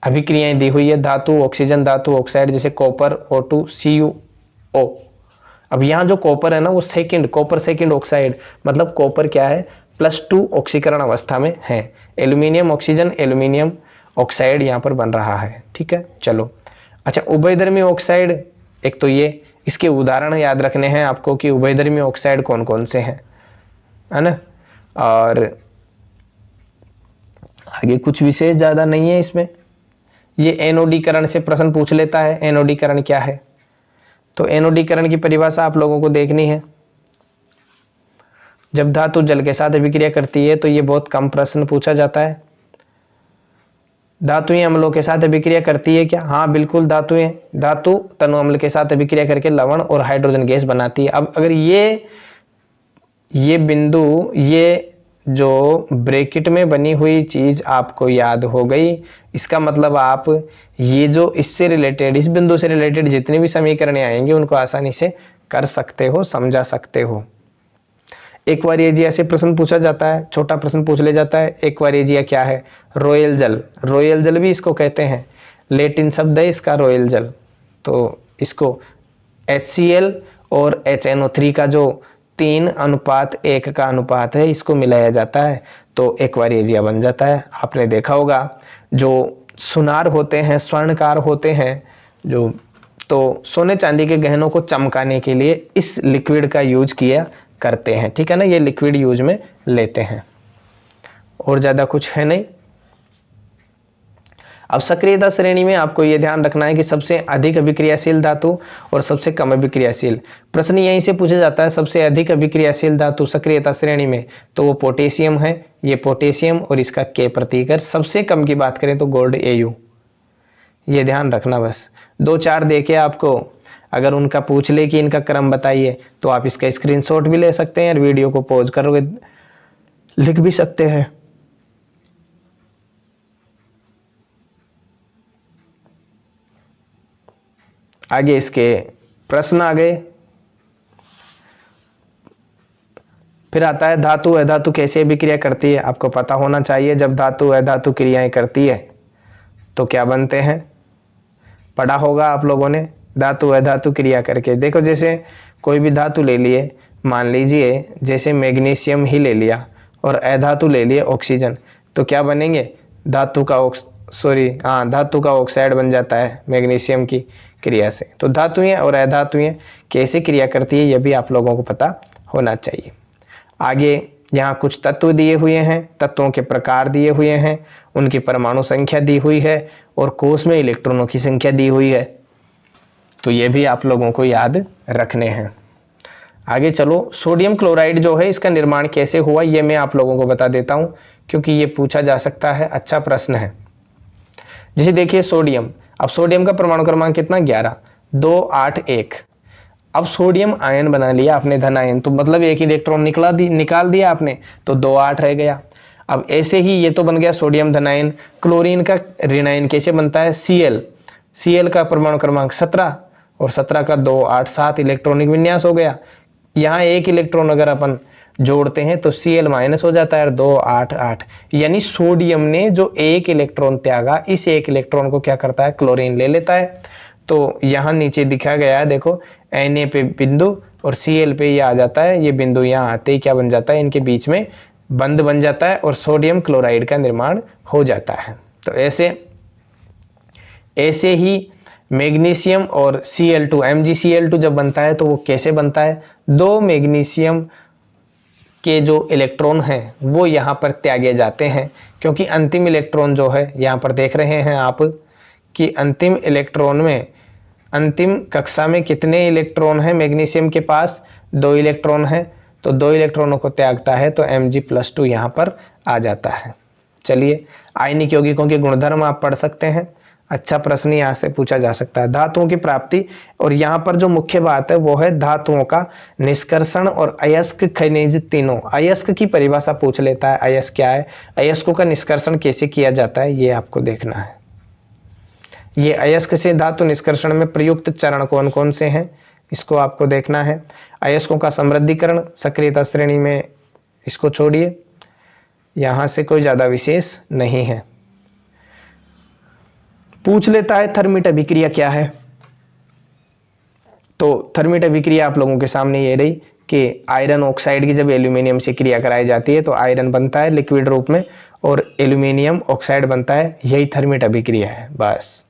अभिक्रियाएं दी हुई है, धातु ऑक्सीजन धातु ऑक्साइड, जैसे कॉपर O2 CuO। अब यहाँ जो कॉपर है ना, वो कॉपर सेकंड ऑक्साइड, मतलब कॉपर क्या है, +2 ऑक्सीकरण अवस्था में है। एल्यूमिनियम ऑक्सीजन, एल्यूमिनियम ऑक्साइड यहाँ पर बन रहा है। ठीक है, चलो। अच्छा, उभयधर्मी ऑक्साइड, एक तो ये, इसके उदाहरण याद रखने हैं आपको कि उभयधर्मी ऑक्साइड कौन कौन से हैं, है ना। और आगे कुछ विशेष ज़्यादा नहीं है इसमें। ये एनोडीकरण से प्रश्न पूछ लेता है, एनोडीकरण क्या है। तो एनोडीकरण की परिभाषा आप लोगों को देखनी है। जब धातु जल के साथ अभिक्रिया करती है तो ये बहुत कम प्रश्न पूछा जाता है। धातुएं अम्लों के साथ अभिक्रिया करती है क्या? हाँ बिल्कुल, धातु तनु अम्ल के साथ अभिक्रिया करके लवण और हाइड्रोजन गैस बनाती है। अब अगर ये बिंदु, ये जो ब्रैकेट में बनी हुई चीज आपको याद हो गई, इसका मतलब आप ये जो इससे रिलेटेड, इस बिंदु से रिलेटेड जितने भी समीकरण आएंगे उनको आसानी से कर सकते हो, समझा सकते हो। एक्वारियजिया से प्रश्न पूछा जाता है, छोटा प्रश्न पूछ ले जाता है। एक्वारियजिया क्या है? रॉयल जल, रॉयल जल भी इसको कहते हैं, लैटिन शब्द है इसका रॉयल जल। तो इसको HCl और HNO3 का जो 3:1 का अनुपात है, इसको मिलाया जाता है तो एक्वारियजिया बन जाता है। आपने देखा होगा जो सुनार होते हैं, स्वर्णकार होते हैं, जो तो सोने चांदी के गहनों को चमकाने के लिए इस लिक्विड का यूज किया करते हैं। ठीक है ना, ये लिक्विड यूज में लेते हैं, और ज्यादा कुछ है नहीं। अब सक्रियता श्रेणी में आपको यह ध्यान रखना है कि सबसे अधिक अभिक्रियाशील धातु और सबसे कम अभिक्रियाशील। प्रश्न यहीं से पूछा जाता है, सबसे अधिक अभिक्रियाशील धातु सक्रियता श्रेणी में तो वो पोटेशियम है, ये पोटेशियम और इसका K प्रतीक है। सबसे कम की बात करें तो गोल्ड Au, ये ध्यान रखना। बस 2-4 देखे आपको, अगर उनका पूछ ले कि इनका क्रम बताइए तो आप इसका स्क्रीनशॉट भी ले सकते हैं और वीडियो को पॉज करके लिख भी सकते हैं। आगे इसके प्रश्न आ गए। फिर आता है धातु अधातु कैसे अभिक्रिया करती है। आपको पता होना चाहिए, जब धातु अधातु क्रियाएं करती है तो क्या बनते हैं, पढ़ा होगा आप लोगों ने। धातु अधातु क्रिया करके देखो, जैसे कोई भी धातु ले लिए, मान लीजिए जैसे मैग्नीशियम ही ले लिया और अधातु ले लिए ऑक्सीजन, तो क्या बनेंगे, धातु का ऑक्साइड बन जाता है मैग्नीशियम की क्रिया से। तो धातुएं और अधातुएं कैसे क्रिया करती है, यह भी आप लोगों को पता होना चाहिए। आगे यहाँ कुछ तत्व दिए हुए हैं, तत्वों के प्रकार दिए हुए हैं, उनकी परमाणु संख्या दी हुई है और कोष में इलेक्ट्रॉनों की संख्या दी हुई है। तो ये भी आप लोगों को याद रखने हैं। आगे चलो, सोडियम क्लोराइड जो है इसका निर्माण कैसे हुआ, ये मैं आप लोगों को बता देता हूँ, क्योंकि ये पूछा जा सकता है, अच्छा प्रश्न है। जैसे देखिए सोडियम, अब सोडियम का परमाणु क्रमांक कितना, 11, 2 8 1। अब सोडियम आयन बना लिया आपने, धन आयन, तो मतलब एक इलेक्ट्रॉन निकाल दिया आपने, तो 2 8 रह गया। अब ऐसे ही ये तो बन गया सोडियम धनायन। क्लोरीन का ऋण आयन कैसे बनता है, Cl का परमाणु क्रमांक 17 और 17 का 2 8 7 इलेक्ट्रॉनिक विन्यास हो गया। यहाँ एक इलेक्ट्रॉन अगर अपन जोड़ते हैं तो Cl माइनस हो जाता है, 2 8 8। यानी सोडियम ने जो एक इलेक्ट्रॉन त्यागा, इस एक इलेक्ट्रॉन को क्या करता है, क्लोरीन ले लेता है। तो यहाँ नीचे दिखा गया है, देखो Na पे बिंदु और Cl पे ये आ जाता है, ये बिंदु यहाँ आते ही क्या बन जाता है, इनके बीच में बंध बन जाता है और सोडियम क्लोराइड का निर्माण हो जाता है। तो ऐसे ही मैग्नीशियम और Cl2 MgCl2 जब बनता है तो वो कैसे बनता है, 2 मैग्नीशियम के जो इलेक्ट्रॉन हैं वो यहाँ पर त्यागे जाते हैं, क्योंकि अंतिम इलेक्ट्रॉन जो है यहाँ पर देख रहे हैं आप कि अंतिम इलेक्ट्रॉन में, अंतिम कक्षा में कितने इलेक्ट्रॉन हैं मैग्नीशियम के पास, 2 इलेक्ट्रॉन हैं, तो 2 इलेक्ट्रॉनों को त्यागता है तो Mg+2 यहाँ पर आ जाता है। चलिए, आयनिक यौगिकों के गुणधर्म आप पढ़ सकते हैं, अच्छा प्रश्न यहाँ से पूछा जा सकता है। धातुओं की प्राप्ति, और यहाँ पर जो मुख्य बात है वो है धातुओं का निष्कर्षण और अयस्क खनिज तीनों। अयस्क की परिभाषा पूछ लेता है, अयस्क क्या है, अयस्कों का निष्कर्षण कैसे किया जाता है, ये आपको देखना है। ये अयस्क से धातु निष्कर्षण में प्रयुक्त चरण कौन कौन से हैं, इसको आपको देखना है। अयस्कों का समृद्धिकरण सक्रियता श्रेणी में, इसको छोड़िए, यहां से कोई ज्यादा विशेष नहीं है। पूछ लेता है थर्मिट अभिक्रिया क्या है, तो थर्मिट अभिक्रिया आप लोगों के सामने ये रही कि आयरन ऑक्साइड की जब एल्यूमिनियम से क्रिया कराई जाती है तो आयरन बनता है लिक्विड रूप में और एल्यूमिनियम ऑक्साइड बनता है, यही थर्मिट अभिक्रिया है। बस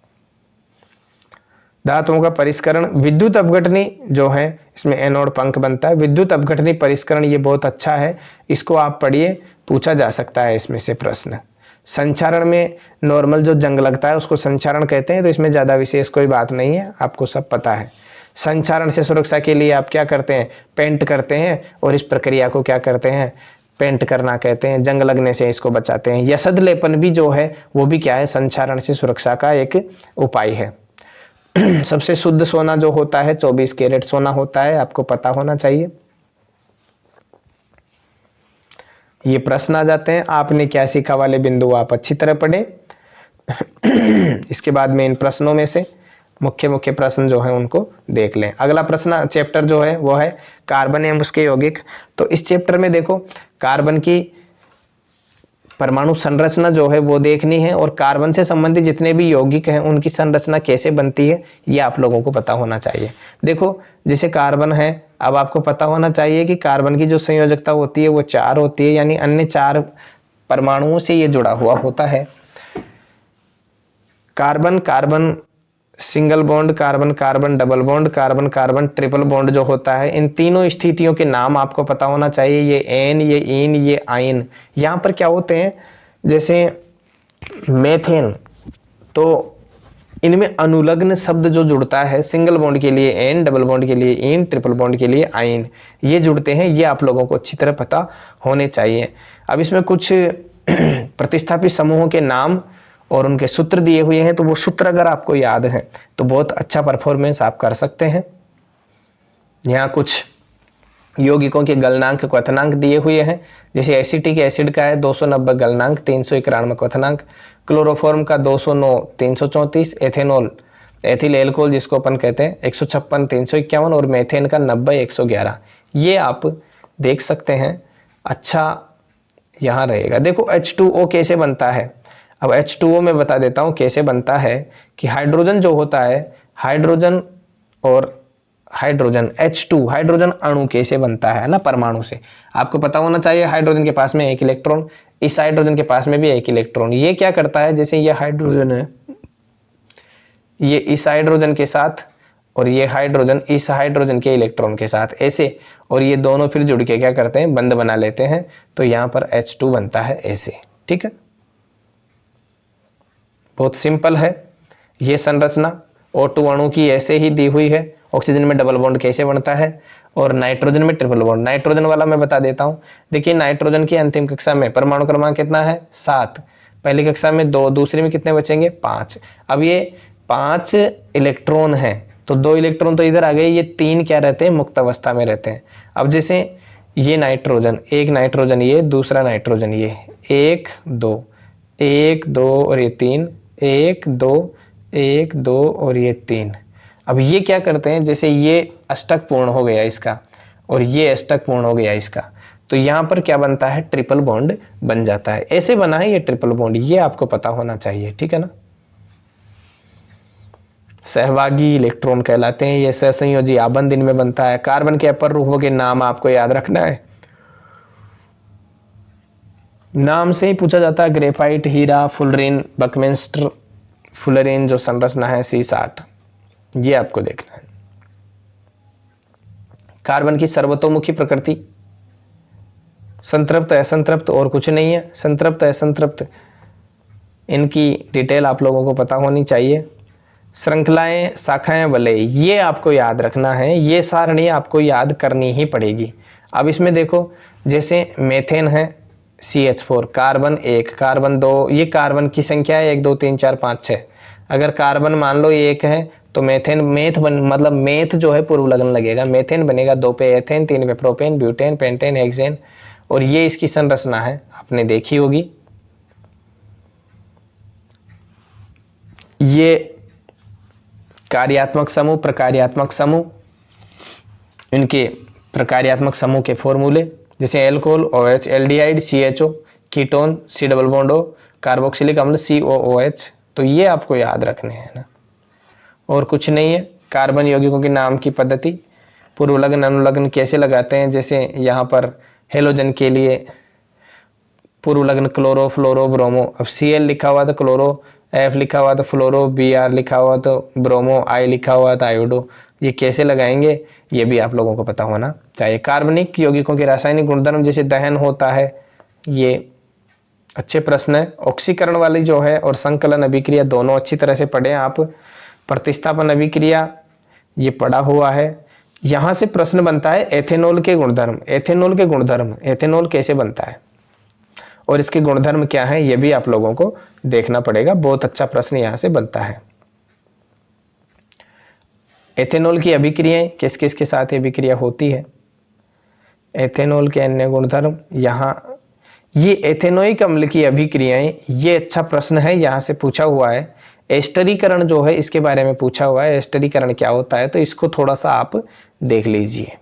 धातुओं का परिष्करण, विद्युत अपघटनी जो है इसमें एनोड पंख बनता है, विद्युत अपघटनी परिष्करण, ये बहुत अच्छा है, इसको आप पढ़िए, पूछा जा सकता है इसमें से प्रश्न। संचारण में नॉर्मल जो जंग लगता है उसको संचारण कहते हैं, तो इसमें ज़्यादा विशेष कोई बात नहीं है, आपको सब पता है। संचारण से सुरक्षा के लिए आप क्या करते हैं, पेंट करते हैं, और इस प्रक्रिया को क्या करते हैं, पेंट करना कहते हैं। जंग लगने से इसको बचाते हैं। यसद लेपन भी जो है वो भी क्या है, संचारण से सुरक्षा का एक उपाय है। सबसे शुद्ध सोना जो होता है 24 कैरेट सोना होता है, आपको पता होना चाहिए। ये प्रश्न आ जाते हैं, आपने क्या सीखा वाले बिंदु आप अच्छी तरह पढ़े। इसके बाद में इन प्रश्नों में से मुख्य प्रश्न जो है उनको देख लें। अगला प्रश्न चैप्टर जो है वो है कार्बन एवं उसके यौगिक। तो इस चैप्टर में देखो कार्बन की परमाणु संरचना जो है वो देखनी है, और कार्बन से संबंधित जितने भी यौगिक हैं उनकी संरचना कैसे बनती है ये आप लोगों को पता होना चाहिए। देखो जैसे कार्बन है, अब आपको पता होना चाहिए कि कार्बन की जो संयोजकता होती है वो 4 होती है, यानी अन्य 4 परमाणुओं से ये जुड़ा हुआ होता है। Carbon carbon single bond, carbon carbon double bond, carbon carbon triple bond जो होता है, इन तीनों स्थितियों के नाम आपको पता होना चाहिए। ये एन, ये इन, ये आइन। यहाँ पर क्या होते हैं, जैसे मेथेन, तो इनमें अनुलग्न शब्द जो जुड़ता है, सिंगल बॉन्ड के लिए एन, डबल बॉन्ड के लिए इन, ट्रिपल बॉन्ड के लिए आइन, ये जुड़ते हैं। ये आप लोगों को अच्छी तरह पता होने चाहिए। अब इसमें कुछ प्रतिस्थापित समूहों के नाम और उनके सूत्र दिए हुए हैं, तो वो सूत्र अगर आपको याद है तो बहुत अच्छा परफॉर्मेंस आप कर सकते हैं। यहाँ कुछ यौगिकों के गलनांक क्वथनांक दिए हुए हैं, जैसे एसिटिक एसिड का है 290 गलनांक, 391 क्वथनांक, क्लोरोफॉर्म का 209 334, एथेनॉल एथिल एल्कोहल जिसको अपन कहते हैं 156 351, और मेथेन का 90 111। ये आप देख सकते हैं, अच्छा यहाँ रहेगा। देखो H2O कैसे बनता है, अब H2O मैं बता देता हूँ कैसे बनता है कि हाइड्रोजन जो होता है, हाइड्रोजन और हाइड्रोजन H2, हाइड्रोजन अणु कैसे बनता है ना, परमाणु से। आपको पता होना चाहिए हाइड्रोजन के पास में एक इलेक्ट्रॉन, इस हाइड्रोजन के पास में भी एक इलेक्ट्रॉन। ये क्या करता है, जैसे ये हाइड्रोजन है, ये इस हाइड्रोजन के साथ और ये हाइड्रोजन इस हाइड्रोजन के इलेक्ट्रॉन के साथ ऐसे, और ये दोनों फिर जुड़ के क्या करते हैं, बंध बना लेते हैं, तो यहां पर H2 बनता है ऐसे। ठीक है, बहुत सिंपल है ये संरचना। O2 अणु की ऐसे ही दी हुई है। ऑक्सीजन में डबल बॉन्ड कैसे बनता है, और नाइट्रोजन में ट्रिपल बॉन्ड। नाइट्रोजन वाला मैं बता देता हूं। देखिए नाइट्रोजन की अंतिम कक्षा में परमाणु क्रमांक कितना है, 7। पहली कक्षा में 2, दूसरी में कितने बचेंगे, 5। अब ये 5 इलेक्ट्रॉन है, तो 2 इलेक्ट्रॉन तो इधर आ गए, ये 3 क्या रहते हैं, मुक्त अवस्था में रहते हैं। अब जैसे ये नाइट्रोजन, एक नाइट्रोजन ये, दूसरा नाइट्रोजन ये, 1 2 1 2 और ये 3, 1 2 1 2 और ये 3। अब ये क्या करते हैं, जैसे ये अष्टक पूर्ण हो गया इसका और ये अष्टक पूर्ण हो गया इसका, तो यहां पर क्या बनता है, ट्रिपल बॉन्ड बन जाता है। ऐसे बना है ये ट्रिपल बॉन्ड, ये आपको पता होना चाहिए। ठीक है ना, सहभागी इलेक्ट्रॉन कहलाते हैं ये। सहसंयोजी आबंध इनमें बनता है। कार्बन के अपर रूपों के नाम आपको याद रखना है, नाम से ही पूछा जाता है। ग्रेफाइट, हीरा, फुलरिन, बकमिंस्टर, फुलरिन जो संरचना है C60, ये आपको देखना है। कार्बन की सर्वतोमुखी प्रकृति, संतृप्त असंतृप्त और कुछ नहीं है। संतृप्त असंतृप्त इनकी डिटेल आप लोगों को पता होनी चाहिए। श्रृंखलाएं, शाखाएं, वलय, ये आपको याद रखना है। ये सारणी आपको याद करनी ही पड़ेगी। अब इसमें देखो, जैसे मेथेन है CH4, कार्बन 1, कार्बन 2, ये कार्बन की संख्या है 1 2 3 4 5 6। अगर कार्बन मान लो 1 है तो मेथेन, मतलब मेथ जो है पूर्व लग्न लगेगा, मेथेन बनेगा। 2 पे एथेन, 3 पे प्रोपेन, ब्यूटेन, पेंटेन, हेक्सेन, और ये इसकी संरचना है, आपने देखी होगी। ये कार्यात्मक समूह, प्रकार्यात्मक समूह, इनके प्रकार्यात्मक समूह के फॉर्मूले, जैसे alcohol OH, aldehyde CHO, ketone C double bond O, carboxylic अम्ल COOH। तो ये आपको याद रखने हैं ना, और कुछ नहीं है। कार्बन यौगिकों के नाम की पद्धति, पूर्व लग्न अनुलग्न कैसे लगाते हैं, जैसे यहाँ पर हेलोजन के लिए पूर्व लग्न क्लोरो, फ्लोरो, ब्रोमो। अब Cl लिखा हुआ था क्लोरो, F लिखा हुआ था फ्लोरो, Br लिखा हुआ तो ब्रोमो, I लिखा हुआ था आयोडो। ये कैसे लगाएंगे, ये भी आप लोगों को पता होना चाहिए। कार्बनिक यौगिकों के रासायनिक गुणधर्म, जैसे दहन होता है, ये अच्छे प्रश्न है। ऑक्सीकरण वाली जो है और संकलन अभिक्रिया दोनों अच्छी तरह से पढ़े आप। प्रतिस्थापन अभिक्रिया ये पढ़ा हुआ है। यहां से प्रश्न बनता है एथेनॉल के गुणधर्म। एथेनॉल के गुणधर्म, एथेनॉल कैसे बनता है और इसके गुणधर्म क्या है, ये भी आप लोगों को देखना पड़ेगा। बहुत अच्छा प्रश्न यहां से बनता है। एथेनॉल की अभिक्रियाएं, किस किस के साथ अभिक्रिया होती है, एथेनॉल के अन्य गुणधर्म, यहाँ ये एथेनोइक अम्ल की अभिक्रियाएं, ये अच्छा प्रश्न है, यहां से पूछा हुआ है। एस्टरीकरण जो है इसके बारे में पूछा हुआ है, एस्टरीकरण क्या होता है, तो इसको थोड़ा सा आप देख लीजिए।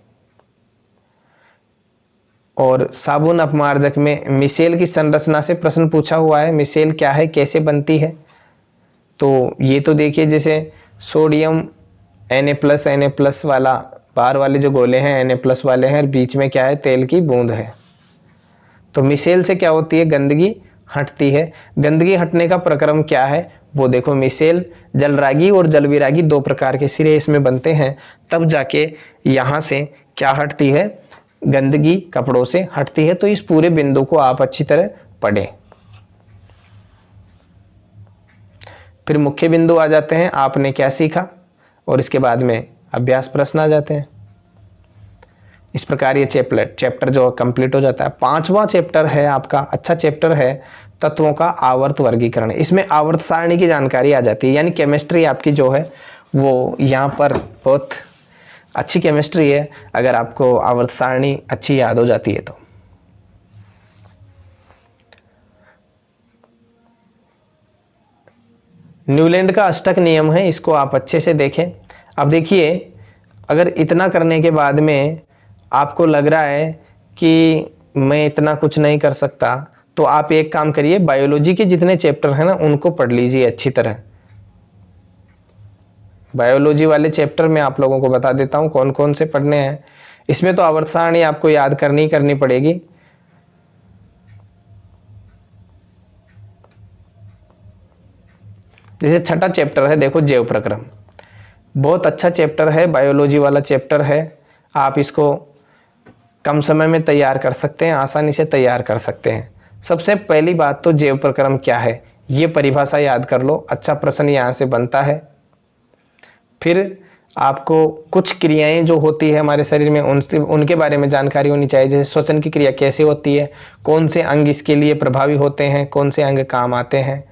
और साबुन अपमार्जक में मिसेल की संरचना से प्रश्न पूछा हुआ है। मिसेल क्या है, कैसे बनती है, तो ये तो देखिए, जैसे सोडियम Na+ वाला, बाहर वाले जो गोले हैं Na+ वाले हैं, और बीच में क्या है, तेल की बूंद है। तो मिसेल से क्या होती है, गंदगी हटती है। गंदगी हटने का प्रक्रम क्या है, वो देखो। मिसेल जलरागी और जलविरागी 2 प्रकार के सिरे इसमें बनते हैं, तब जाके यहाँ से क्या हटती है, गंदगी कपड़ों से हटती है। तो इस पूरे बिंदु को आप अच्छी तरह पढ़ें। फिर मुख्य बिंदु आ जाते हैं, आपने क्या सीखा, और इसके बाद में अभ्यास प्रश्न आ जाते हैं। इस प्रकार ये चैप्टर जो कंप्लीट हो जाता है। 5वां चैप्टर है आपका, अच्छा चैप्टर है, तत्वों का आवर्त वर्गीकरण। इसमें आवर्त सारणी की जानकारी आ जाती है, यानी केमिस्ट्री आपकी जो है वो यहाँ पर बहुत अच्छी केमिस्ट्री है, अगर आपको आवर्त सारणी अच्छी याद हो जाती है तो। न्यूलैंड का अष्टक नियम है, इसको आप अच्छे से देखें। अब देखिए, अगर इतना करने के बाद में आपको लग रहा है कि मैं इतना कुछ नहीं कर सकता, तो आप एक काम करिए, बायोलॉजी के जितने चैप्टर हैं ना उनको पढ़ लीजिए अच्छी तरह। बायोलॉजी वाले चैप्टर में आप लोगों को बता देता हूँ कौन कौन से पढ़ने हैं। इसमें तो आवर्त सारणी आपको याद करनी पड़ेगी। जैसे छठा चैप्टर है, देखो जैव प्रक्रम, बहुत अच्छा चैप्टर है, बायोलॉजी वाला चैप्टर है। आप इसको कम समय में तैयार कर सकते हैं, आसानी से तैयार कर सकते हैं। सबसे पहली बात तो जैव प्रक्रम क्या है ये परिभाषा याद कर लो, अच्छा प्रश्न यहाँ से बनता है। फिर आपको कुछ क्रियाएं जो होती है हमारे शरीर में उनके बारे में जानकारी होनी चाहिए। जैसे श्वसन की क्रिया कैसे होती है, कौन से अंग इसके लिए प्रभावी होते हैं, कौन से अंग काम आते हैं,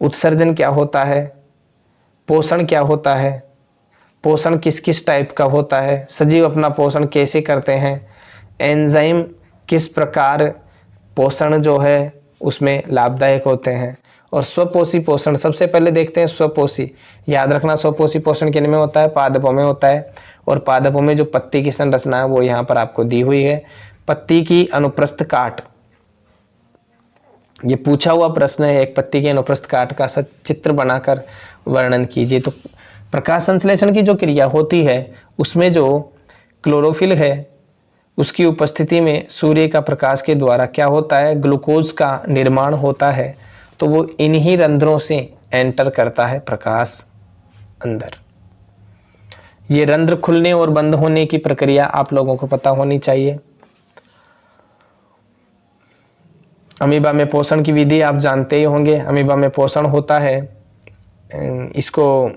उत्सर्जन क्या होता है, पोषण क्या होता है, पोषण किस किस टाइप का होता है, सजीव अपना पोषण कैसे करते हैं, एंजाइम किस प्रकार पोषण जो है उसमें लाभदायक होते हैं, और स्वपोषी पोषण सबसे पहले देखते हैं। स्वपोषी याद रखना, स्वपोषी पोषण किन में होता है, पादपों में होता है। और पादपों में जो पत्ती की संरचना है वो यहाँ पर आपको दी हुई है। पत्ती की अनुप्रस्थ काट, ये पूछा हुआ प्रश्न है, एक पत्ती के अनुप्रस्थ काट का चित्र बनाकर वर्णन कीजिए। तो प्रकाश संश्लेषण की जो क्रिया होती है उसमें जो क्लोरोफिल है उसकी उपस्थिति में सूर्य का प्रकाश के द्वारा क्या होता है, ग्लूकोज का निर्माण होता है। तो वो इन्हीं रंध्रों से एंटर करता है प्रकाश अंदर। ये रंध्र खुलने और बंद होने की प्रक्रिया आप लोगों को पता होनी चाहिए। अमीबा में पोषण की विधि आप जानते ही होंगे। अमीबा में पोषण होता है, इसको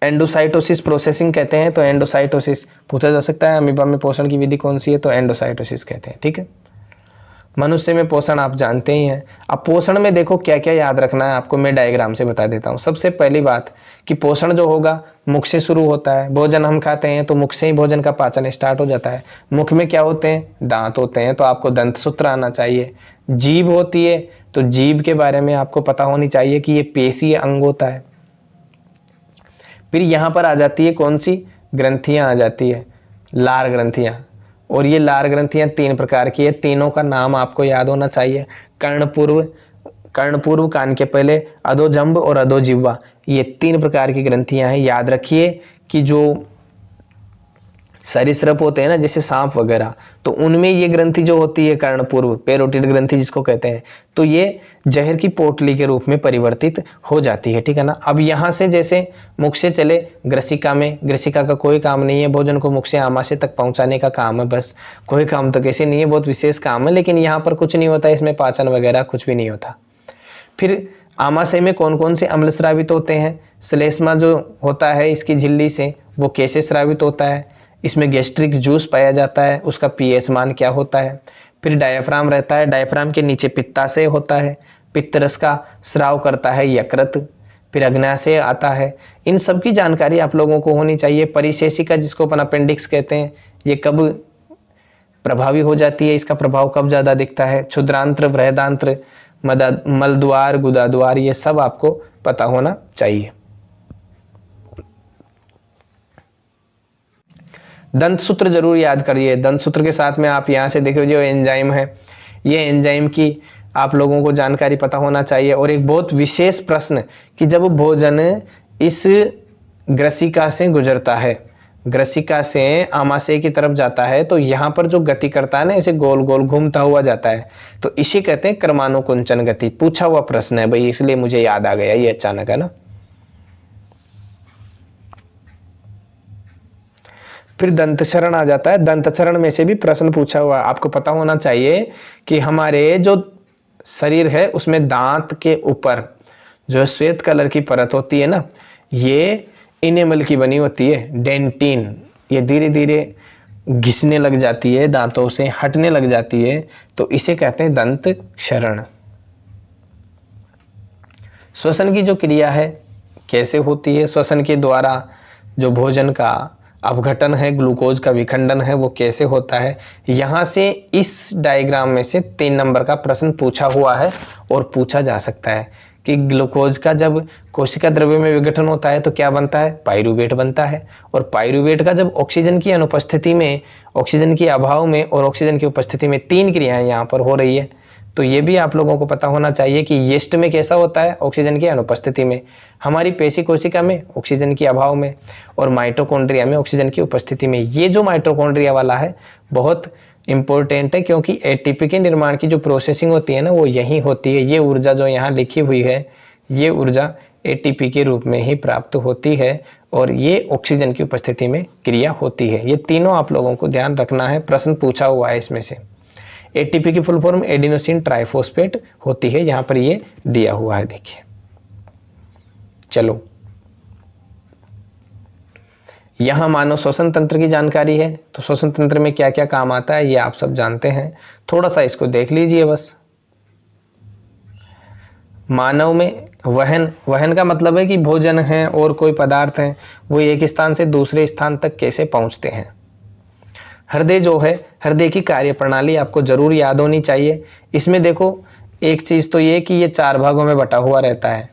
एंडोसाइटोसिस प्रोसेसिंग कहते हैं। तो एंडोसाइटोसिस पूछा जा सकता है, अमीबा में पोषण की विधि कौन सी है, तो एंडोसाइटोसिस कहते हैं। ठीक है, मनुष्य में पोषण आप जानते ही हैं। अब पोषण में देखो क्या क्या याद रखना है आपको, मैं डायग्राम से बता देता हूँ। सबसे पहली बात कि पोषण जो होगा मुख से शुरू होता है। भोजन हम खाते हैं तो मुख से ही भोजन का पाचन स्टार्ट हो जाता है। मुख में क्या होते हैं, दांत होते हैं, तो आपको दंत सूत्र आना चाहिए। जीभ होती है तो जीभ के बारे में आपको पता होनी चाहिए कि ये पेशीय अंग होता है। फिर यहाँ पर आ जाती है कौन सी, ग्रंथियां आ जाती है, लार ग्रंथियां। और ये लार ग्रंथियां 3 प्रकार की है, तीनों का नाम आपको याद होना चाहिए। कर्णपूर्व कान के पहले, अधोजंब और अधोजिह्वा, ये 3 प्रकार की ग्रंथियां हैं। याद रखिए कि जो सरीसृप होते हैं ना, जैसे सांप वगैरह, तो उनमें ये ग्रंथि जो होती है कर्णपूर्व, पेरोटिड ग्रंथि जिसको कहते हैं, तो ये जहर की पोटली के रूप में परिवर्तित हो जाती है। ठीक है ना। अब यहाँ से जैसे मुख से चले ग्रसिका में, ग्रसिका का कोई काम नहीं है, भोजन को मुख से आमाशय तक पहुंचाने का काम है बस, कोई काम तो कैसे नहीं है, बहुत विशेष काम है, लेकिन यहाँ पर कुछ नहीं होता, इसमें पाचन वगैरह कुछ भी नहीं होता। फिर आमाशय में कौन कौन से अम्ल स्रावित होते हैं, श्लेष्मा जो होता है इसकी झिल्ली से, वो कैसे स्रावित होता है, इसमें गैस्ट्रिक जूस पाया जाता है, उसका पीएच मान क्या होता है। फिर डायफ्राम रहता है, डायफ्राम के नीचे पित्ताशय होता है, पित्तरस का स्राव करता है यकृत। फिर अग्न्याशय आता है। इन सब की जानकारी आप लोगों को होनी चाहिए। परिशेषिका जिसको अपन अपेंडिक्स कहते हैं, ये कब प्रभावी हो जाती है, इसका प्रभाव कब ज्यादा दिखता है, क्षुद्रांत्र, बृहदांत्र, मलद्वार, गुदाद्वार, ये सब आपको पता होना चाहिए। दंत सूत्र जरूर याद करिए। दंत सूत्र के साथ में आप यहाँ से देखिए जो एंजाइम है, ये एंजाइम की आप लोगों को जानकारी पता होना चाहिए। और एक बहुत विशेष प्रश्न कि जब भोजन इस ग्रसिका से गुजरता है, ग्रसिका से आमाशय की तरफ जाता है, तो यहाँ पर जो गति करता है ना, इसे गोल गोल घूमता हुआ जाता है, तो इसे कहते हैं क्रमानुकुंचन गति। पूछा हुआ प्रश्न है भाई, इसलिए मुझे याद आ गया ये अचानक, है ना। फिर दंतचरण आ जाता है। दंतचरण में से भी प्रश्न पूछा हुआ है। आपको पता होना चाहिए कि हमारे जो शरीर है उसमें दांत के ऊपर जो श्वेत कलर की परत होती है ना, ये इनेमल की बनी होती है, डेंटिन। ये धीरे धीरे घिसने लग जाती है, दांतों से हटने लग जाती है, तो इसे कहते हैं दंत क्षरण। श्वसन की जो क्रिया है कैसे होती है, श्वसन के द्वारा जो भोजन का अपघटन है, ग्लूकोज का विखंडन है, वो कैसे होता है। यहाँ से इस डायग्राम में से 3 नंबर का प्रश्न पूछा हुआ है और पूछा जा सकता है कि ग्लूकोज का जब कोशिका द्रव्य में विघटन होता है तो क्या बनता है, पाइरूवेट बनता है। और पाइरूवेट का जब ऑक्सीजन की अनुपस्थिति में, ऑक्सीजन के अभाव में और ऑक्सीजन की उपस्थिति में 3 क्रियाएं यहाँ पर हो रही है, तो ये भी आप लोगों को पता होना चाहिए कि यीस्ट में कैसा होता है, ऑक्सीजन की अनुपस्थिति में, हमारी पेशी कोशिका में ऑक्सीजन के अभाव में, और माइटोकॉन्ड्रिया में ऑक्सीजन की उपस्थिति में। ये जो माइटोकॉन्ड्रिया वाला है बहुत इंपॉर्टेंट है, क्योंकि एटीपी के निर्माण की जो प्रोसेसिंग होती है ना वो यहीं होती है। ये ऊर्जा जो यहाँ लिखी हुई है, ये ऊर्जा एटीपी के रूप में ही प्राप्त होती है और ये ऑक्सीजन की उपस्थिति में क्रिया होती है। ये तीनों आप लोगों को ध्यान रखना है, प्रश्न पूछा हुआ है इसमें से। एटीपी की फुल फॉर्म एडिनोसिन ट्राइफॉस्फेट होती है, यहाँ पर ये दिया हुआ है, देखिए। चलो, यहाँ मानव श्वसन तंत्र की जानकारी है, तो श्वसन तंत्र में क्या क्या काम आता है ये आप सब जानते हैं, थोड़ा सा इसको देख लीजिए बस। मानव में वहन का मतलब है कि भोजन है और कोई पदार्थ है वो एक स्थान से दूसरे स्थान तक कैसे पहुंचते हैं। हृदय जो है, हृदय की कार्य प्रणाली आपको जरूर याद होनी चाहिए। इसमें देखो एक चीज तो ये कि ये 4 भागों में बटा हुआ रहता है।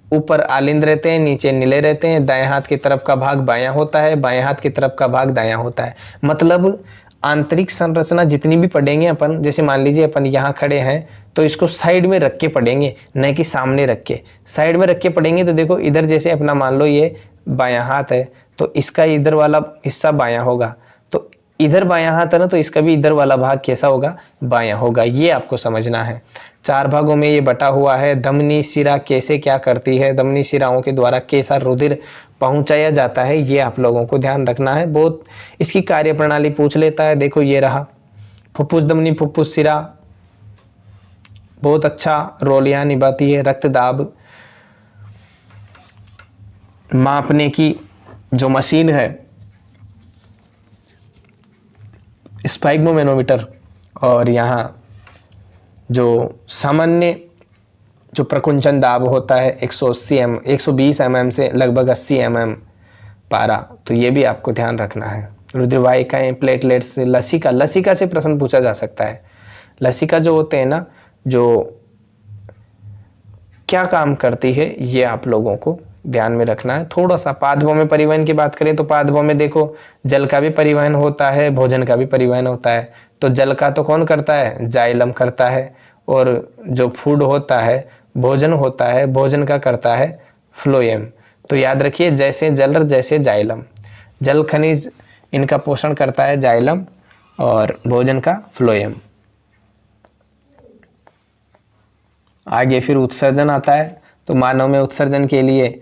ऊपर आलिंद रहते हैं, नीचे नीले रहते हैं, दाएं हाथ की तरफ का भाग बायां होता है, बाएं हाथ की तरफ का भाग दायां होता है। मतलब आंतरिक संरचना जितनी भी पढ़ेंगे अपन, जैसे मान लीजिए अपन यहाँ खड़े हैं तो इसको साइड में रख के पढ़ेंगे, न कि सामने रख के। साइड में रख के पढ़ेंगे तो देखो इधर जैसे अपना मान लो ये बायां हाथ है तो इसका इधर वाला हिस्सा बायां होगा, तो इधर बायां हाथ है ना तो इसका भी इधर वाला भाग कैसा होगा, बायां होगा। ये आपको समझना है। 4 भागों में ये बटा हुआ है। धमनी शिरा कैसे क्या करती है, धमनी शिराओं के द्वारा कैसा रुधिर पहुंचाया जाता है, ये आप लोगों को ध्यान रखना है। बहुत इसकी कार्य प्रणाली पूछ लेता है। देखो ये रहा फुफ्फुस धमनी फुफ्फुस शिरा, बहुत अच्छा रोल यहाँ निभाती है। रक्तदाब मापने की जो मशीन है स्पाइगमोमेनोमीटर, और यहाँ जो सामान्य जो प्रकुंचन दाब होता है 120 mm से लगभग 80 mm पारा, तो ये भी आपको ध्यान रखना है। रुधिरवाहिकाएं, प्लेटलेट्स, लसिका से प्रश्न पूछा जा सकता है। लसिका जो होते हैं ना, जो क्या काम करती है ये आप लोगों को ध्यान में रखना है। थोड़ा सा पादपों में परिवहन की बात करें तो पादपों में देखो जल का भी परिवहन होता है, भोजन का भी परिवहन होता है। तो जल का तो कौन करता है, जाइलम करता है, और जो फूड होता है, भोजन होता है, भोजन का करता है फ्लोएम। तो याद रखिए जैसे जल जैसे जाइलम, जल खनिज इनका पोषण करता है जाइलम और भोजन का फ्लोएम। आगे फिर उत्सर्जन आता है। तो मानव में उत्सर्जन के लिए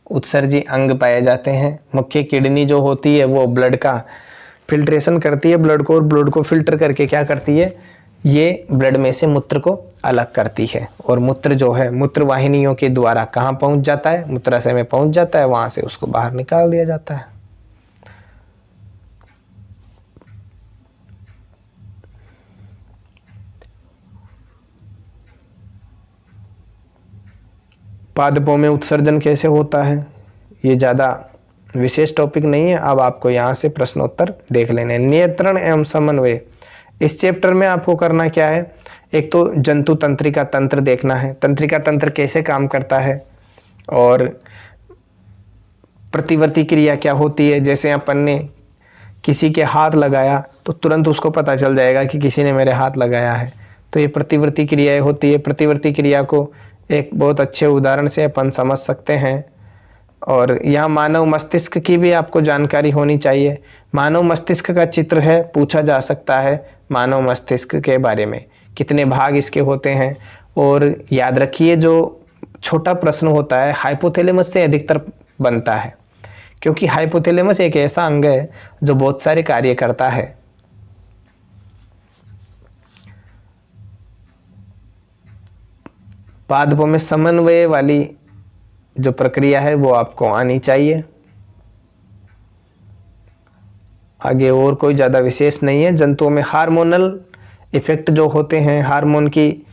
उत्सर्जी अंग पाए जाते हैं। मुख्य किडनी जो होती है वो ब्लड का फिल्ट्रेशन करती है ब्लड को, और ब्लड को फिल्टर करके क्या करती है, ये ब्लड में से मूत्र को अलग करती है। और मूत्र जो है मूत्र वाहिनियों के द्वारा कहाँ पहुंच जाता है, मूत्राशय में पहुंच जाता है, वहां से उसको बाहर निकाल दिया जाता है। पादपों में उत्सर्जन कैसे होता है, ये ज़्यादा विशेष टॉपिक नहीं है। अब आपको यहाँ से प्रश्नोत्तर देख लेने। नियंत्रण एवं समन्वय, इस चैप्टर में आपको करना क्या है, एक तो जंतु तंत्रिका तंत्र देखना है, तंत्रिका तंत्र कैसे काम करता है, और प्रतिवर्ती क्रिया क्या होती है। जैसे अपन ने किसी के हाथ लगाया तो तुरंत उसको पता चल जाएगा कि किसी ने मेरे हाथ लगाया है, तो ये प्रतिवर्ती क्रियाएं होती है। प्रतिवर्ती क्रिया को एक बहुत अच्छे उदाहरण से अपन समझ सकते हैं। और यहाँ मानव मस्तिष्क की भी आपको जानकारी होनी चाहिए। मानव मस्तिष्क का चित्र है, पूछा जा सकता है मानव मस्तिष्क के बारे में, कितने भाग इसके होते हैं। और याद रखिए जो छोटा प्रश्न होता है हाइपोथैलेमस से अधिकतर बनता है, क्योंकि हाइपोथैलेमस एक ऐसा अंग है जो बहुत सारे कार्य करता है। पादपों में समन्वय वाली जो प्रक्रिया है वो आपको आनी चाहिए। आगे और कोई ज़्यादा विशेष नहीं है। जंतुओं में हार्मोनल इफेक्ट जो होते हैं, हार्मोन की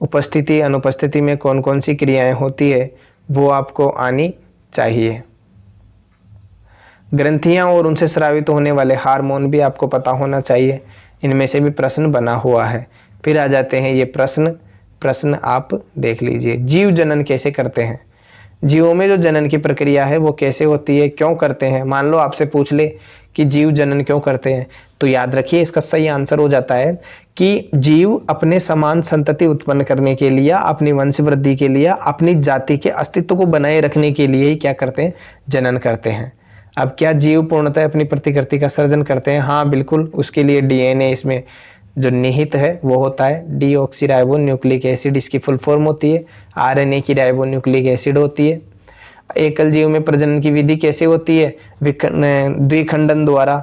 उपस्थिति अनुपस्थिति में कौन कौन सी क्रियाएं होती है वो आपको आनी चाहिए। ग्रंथियां और उनसे स्रावित होने वाले हार्मोन भी आपको पता होना चाहिए। इनमें से भी प्रश्न बना हुआ है। फिर आ जाते हैं ये प्रश्न आप देख लीजिए। जीव जनन कैसे करते हैं। जीवों में जो जनन की प्रक्रिया है वो कैसे होती है, क्यों करते हैं। मान लो आपसे पूछ ले कि जीव जनन क्यों करते हैं, तो याद रखिए इसका सही आंसर हो जाता है कि जीव अपने समान संतति उत्पन्न करने के लिए, अपनी वंश वृद्धि के लिए, अपनी जाति के अस्तित्व को बनाए रखने के लिए ही क्या करते हैं, जनन करते हैं। अब क्या जीव पूर्णतः अपनी प्रतिकृति का सर्जन करते हैं? हाँ बिल्कुल, उसके लिए डीएनए इसमें जो निहित है वो होता है डीऑक्सीराइबो न्यूक्लिक एसिड, इसकी फुल फॉर्म होती है। आरएनए की राइबो न्यूक्लिक एसिड होती है। एकल जीव में प्रजनन की विधि कैसे होती है? द्विखंडन द्वारा,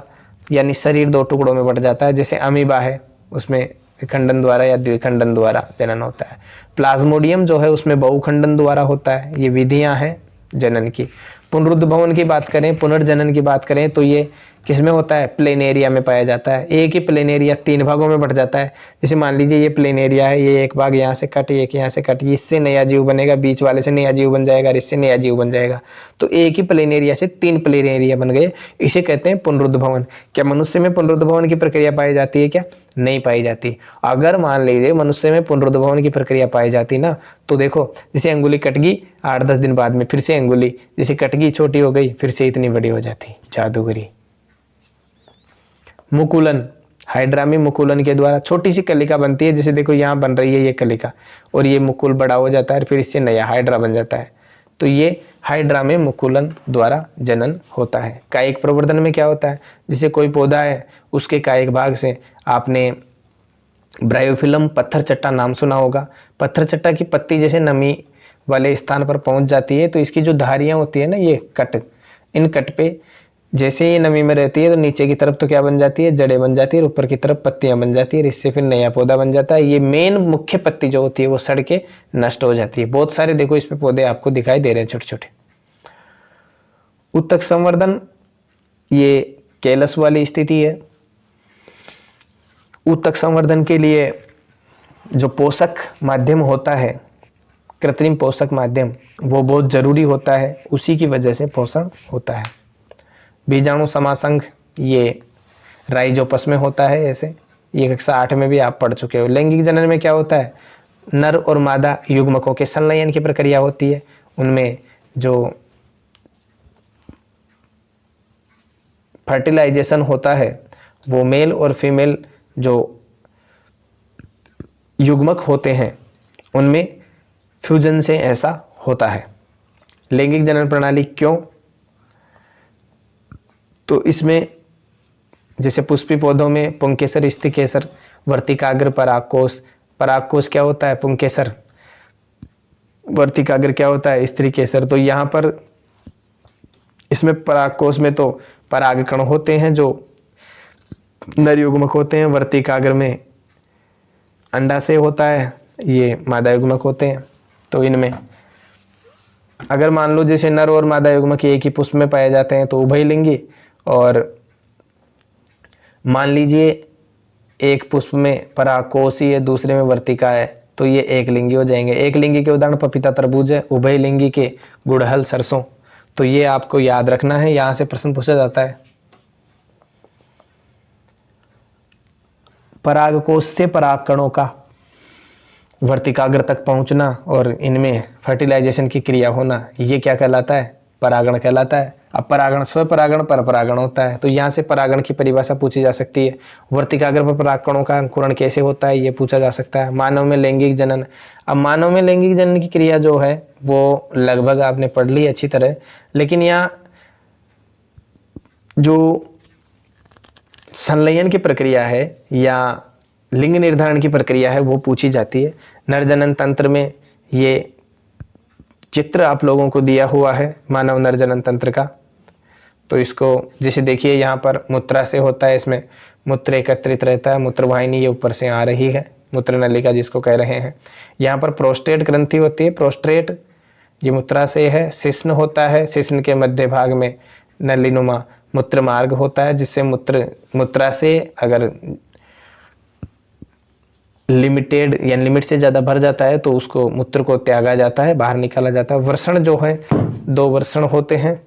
यानी शरीर दो टुकड़ों में बट जाता है। जैसे अमीबा है उसमें विखंडन द्वारा या द्विखंडन द्वारा जनन होता है। प्लाज्मोडियम जो है उसमें बहुखंडन द्वारा होता है। ये विधियां हैं जनन की। पुनरुद्भवन की बात करें, पुनर्जनन की बात करें, तो ये किसमें होता है? प्लेन एरिया में पाया जाता है। एक ही प्लेन एरिया 3 भागों में बट जाता है। जैसे मान लीजिए ये प्लेन एरिया है, ये एक भाग यहाँ से कट, एक यहाँ से कट, इससे नया जीव बनेगा, बीच वाले से नया जीव बन जाएगा, इससे नया जीव बन जाएगा। तो एक ही प्लेन एरिया से 3 प्लेन एरिया बन गए, इसे कहते हैं पुनरुद्भवन। क्या मनुष्य में पुनरुद्भवन की प्रक्रिया पाई जाती है क्या? नहीं पाई जाती। अगर मान लीजिए मनुष्य में पुनरुद्भवन की प्रक्रिया पाई जाती ना, तो देखो जैसे अंगुली कट गई, 8-10 दिन बाद में फिर से अंगुली जैसे कट गई, छोटी हो गई, फिर से इतनी बड़ी हो जाती। जादूगरी। मुकुलन, हाइड्रा में मुकुलन के द्वारा छोटी सी कलिका बनती है। जैसे देखो यहाँ बन रही है ये कलिका, और ये मुकुल बड़ा हो जाता है, फिर इससे नया हाइड्रा बन जाता है। तो ये हाइड्रा में मुकुलन द्वारा जनन होता है। कायिक प्रवर्धन में क्या होता है? जैसे कोई पौधा है, उसके कायिक भाग से आपने ब्रायोफिलम पत्थर चट्टा नाम सुना होगा। पत्थर चट्टा की पत्ती जैसे नमी वाले स्थान पर पहुंच जाती है, तो इसकी जो धारियां होती है ना, ये कट, इन कट पे जैसे ये नमी में रहती है तो नीचे की तरफ तो क्या बन जाती है? जड़ें बन जाती है, और ऊपर की तरफ पत्तियां बन जाती है, इससे फिर नया पौधा बन जाता है। ये मेन मुख्य पत्ती जो होती है वो सड़ के नष्ट हो जाती है। बहुत सारे देखो इस पे पौधे आपको दिखाई दे रहे हैं छोटे छोटे। उत्तक संवर्धन, ये केलस वाली स्थिति है। उत्तक संवर्धन के लिए जो पोषक माध्यम होता है, कृत्रिम पोषक माध्यम, वो बहुत जरूरी होता है। उसी की वजह से पोषण होता है। बीजाणु समासंग, ये राइजोपस में होता है। ऐसे ये कक्षा 8 में भी आप पढ़ चुके हो। लैंगिक जनन में क्या होता है? नर और मादा युग्मकों के संलयन की प्रक्रिया होती है। उनमें जो फर्टिलाइजेशन होता है वो मेल और फीमेल जो युग्मक होते हैं उनमें फ्यूजन से ऐसा होता है। लैंगिक जनन प्रणाली क्यों? तो इसमें जैसे पुष्पी पौधों में पुंकेसर, स्थिकेसर, वर्तिकाग्र, परागकोश। परागकोश क्या होता है? पुंकेसर। वर्तिकाग्र क्या होता है? स्त्रीकेसर। तो यहाँ पर इसमें परागकोश में तो परागकण होते हैं जो नर युग्मक होते हैं। वर्तिकाग्र में अंडाशय होता है, ये मादा युग्मक होते हैं। तो इनमें अगर मान लो जैसे नर और मादा युग्मक एक ही पुष्प में पाए जाते हैं तो उभयलिंगी, और मान लीजिए एक पुष्प में परागकोशी है, दूसरे में वर्तिका है, तो ये एक लिंगी हो जाएंगे। एक लिंगी के उदाहरण पपीता, तरबूज है। उभयलिंगी के गुड़हल, सरसों। तो ये आपको याद रखना है, यहां से प्रश्न पूछा जाता है। परागकोश से परागकणों का वर्तिकाग्र तक पहुंचना और इनमें फर्टिलाइजेशन की क्रिया होना, ये क्या कहलाता है? परागण कहलाता है। अब परागण स्वपरागण, परपरागण होता है। तो यहाँ से परागण की परिभाषा पूछी जा सकती है। वर्तिकाग्र पर परागकणों का अंकुरण कैसे होता है, ये पूछा जा सकता है। मानव में लैंगिक जनन, अब मानव में लैंगिक जनन की क्रिया जो है वो लगभग आपने पढ़ ली अच्छी तरह, लेकिन यहाँ जो संलयन की प्रक्रिया है या लिंग निर्धारण की प्रक्रिया है वो पूछी जाती है। नरजनन तंत्र में ये चित्र आप लोगों को दिया हुआ है मानव नरजनन तंत्र का। तो इसको जैसे देखिए यहाँ पर मूत्रा से होता है, इसमें मूत्र एकत्रित रहता है, मूत्रवाहिनी ये ऊपर से आ रही है, मूत्र नलिका जिसको कह रहे हैं। यहाँ पर प्रोस्टेट ग्रंथि होती है, प्रोस्टेट ये मूत्रा से है। शिश्न होता है, शिश्न के मध्य भाग में नलिनुमा मूत्र मार्ग होता है, जिससे मूत्रा से अगर लिमिटेड या लिमिट से ज़्यादा भर जाता है तो उसको मूत्र को त्यागा जाता है, बाहर निकाला जाता है। वृषण जो है 2 वृषण होते हैं,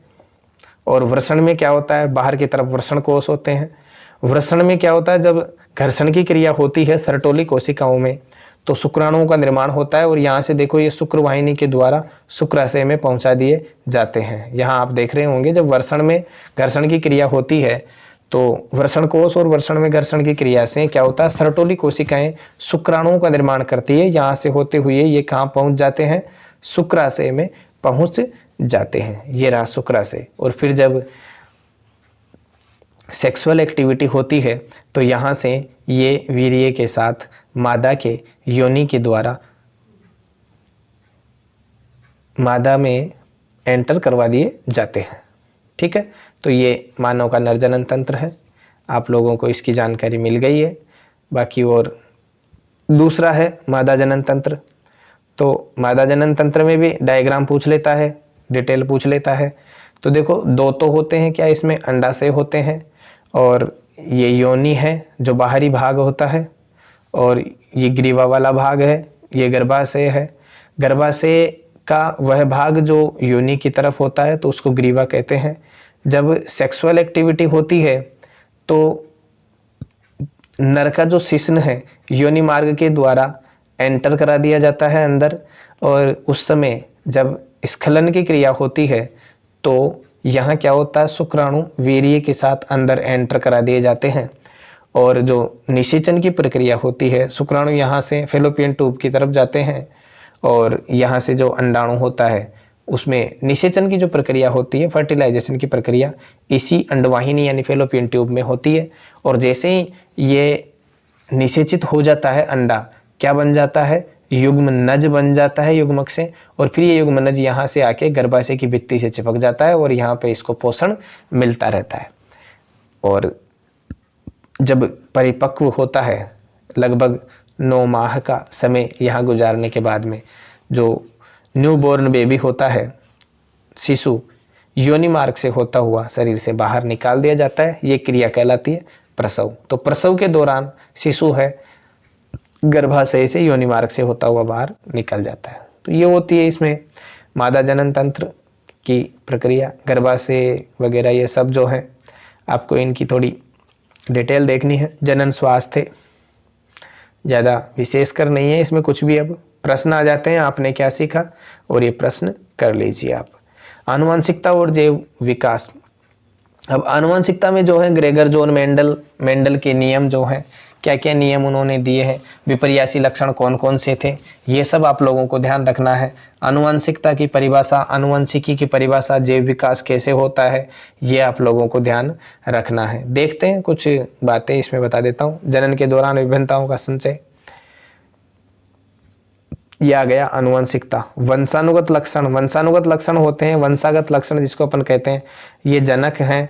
और वृषण में क्या होता है? बाहर की तरफ वृषण कोष होते हैं। वृषण में क्या होता है? जब घर्षण की क्रिया होती है सर्टोली कोशिकाओं में, तो शुक्राणुओं का निर्माण होता है और यहाँ से देखो ये शुक्रवाहिनी के द्वारा शुक्राशय में पहुंचा दिए जाते हैं। यहाँ आप देख रहे होंगे जब वर्षण में घर्षण की क्रिया होती है तो वर्षण कोश और वर्षण में घर्षण की क्रिया से क्या होता है, सर्टोली कोशिकाएं शुक्राणुओं का निर्माण करती है। यहाँ से होते हुए ये कहाँ पहुंच जाते हैं, शुक्राशय में पहुंच जाते हैं। ये रहा शुक्राशय। और फिर जब सेक्सुअल एक्टिविटी होती है तो यहाँ से ये वीर्य के साथ मादा के योनि के द्वारा मादा में एंटर करवा दिए जाते हैं। ठीक है, तो ये मानव का नरजनन तंत्र है। आप लोगों को इसकी जानकारी मिल गई है। बाकी और दूसरा है मादा जनन तंत्र। तो मादा जनन तंत्र में भी डायग्राम पूछ लेता है, डिटेल पूछ लेता है। तो देखो दो तो होते हैं, क्या इसमें अंडाशय होते हैं और ये योनि है जो बाहरी भाग होता है, और ये ग्रीवा वाला भाग है, ये गर्भाशय है। गर्भाशय का वह भाग जो योनि की तरफ होता है तो उसको ग्रीवा कहते हैं। जब सेक्सुअल एक्टिविटी होती है तो नर का जो शिश्न है योनि मार्ग के द्वारा एंटर करा दिया जाता है अंदर, और उस समय जब स्खलन की क्रिया होती है तो यहाँ क्या होता है, शुक्राणु वीर्य के साथ अंदर एंटर करा दिए जाते हैं। और जो निषेचन की प्रक्रिया होती है, शुक्राणु यहाँ से फेलोपियन ट्यूब की तरफ जाते हैं और यहाँ से जो अंडाणु होता है उसमें निषेचन की जो प्रक्रिया होती है, फर्टिलाइजेशन की प्रक्रिया इसी अंडवाहिनी यानी फेलोपियन ट्यूब में होती है। और जैसे ही ये निषेचित हो जाता है अंडा, क्या बन जाता है, युग्मनज बन जाता है युग्मक से, और फिर ये युग्मनज यहाँ से आके गर्भाशय की भित्ति से चिपक जाता है और यहाँ पे इसको पोषण मिलता रहता है। और जब परिपक्व होता है, लगभग 9 माह का समय यहाँ गुजारने के बाद में जो न्यूबॉर्न बेबी होता है, शिशु, योनि मार्ग से होता हुआ शरीर से बाहर निकाल दिया जाता है। ये क्रिया कहलाती है प्रसव। तो प्रसव के दौरान शिशु है गर्भाशय से योनि मार्ग से होता हुआ बाहर निकल जाता है। तो ये होती है इसमें मादा जनन तंत्र की प्रक्रिया, गर्भाशय वगैरह ये सब जो है आपको इनकी थोड़ी डिटेल देखनी है। जनन स्वास्थ्य ज़्यादा विशेषकर नहीं है इसमें कुछ भी। अब प्रश्न आ जाते हैं, आपने क्या सीखा, और ये प्रश्न कर लीजिए आप। आनुवंशिकता और जैव विकास। अब आनुवंशिकता में जो है ग्रेगर जोन मेंडल के नियम जो हैं, क्या क्या नियम उन्होंने दिए हैं, विपर्यासी लक्षण कौन कौन से थे, ये सब आप लोगों को ध्यान रखना है। आनुवंशिकता की परिभाषा, आनुवंशिकी की परिभाषा, जैव विकास कैसे होता है, ये आप लोगों को ध्यान रखना है। देखते हैं कुछ बातें इसमें बता देता हूँ। जनन के दौरान विभिन्नताओं का संचय, ये आ गया आनुवंशिकता। वंशानुगत लक्षण, वंशानुगत लक्षण होते हैं, वंशागत लक्षण जिसको अपन कहते हैं, ये जनक हैं,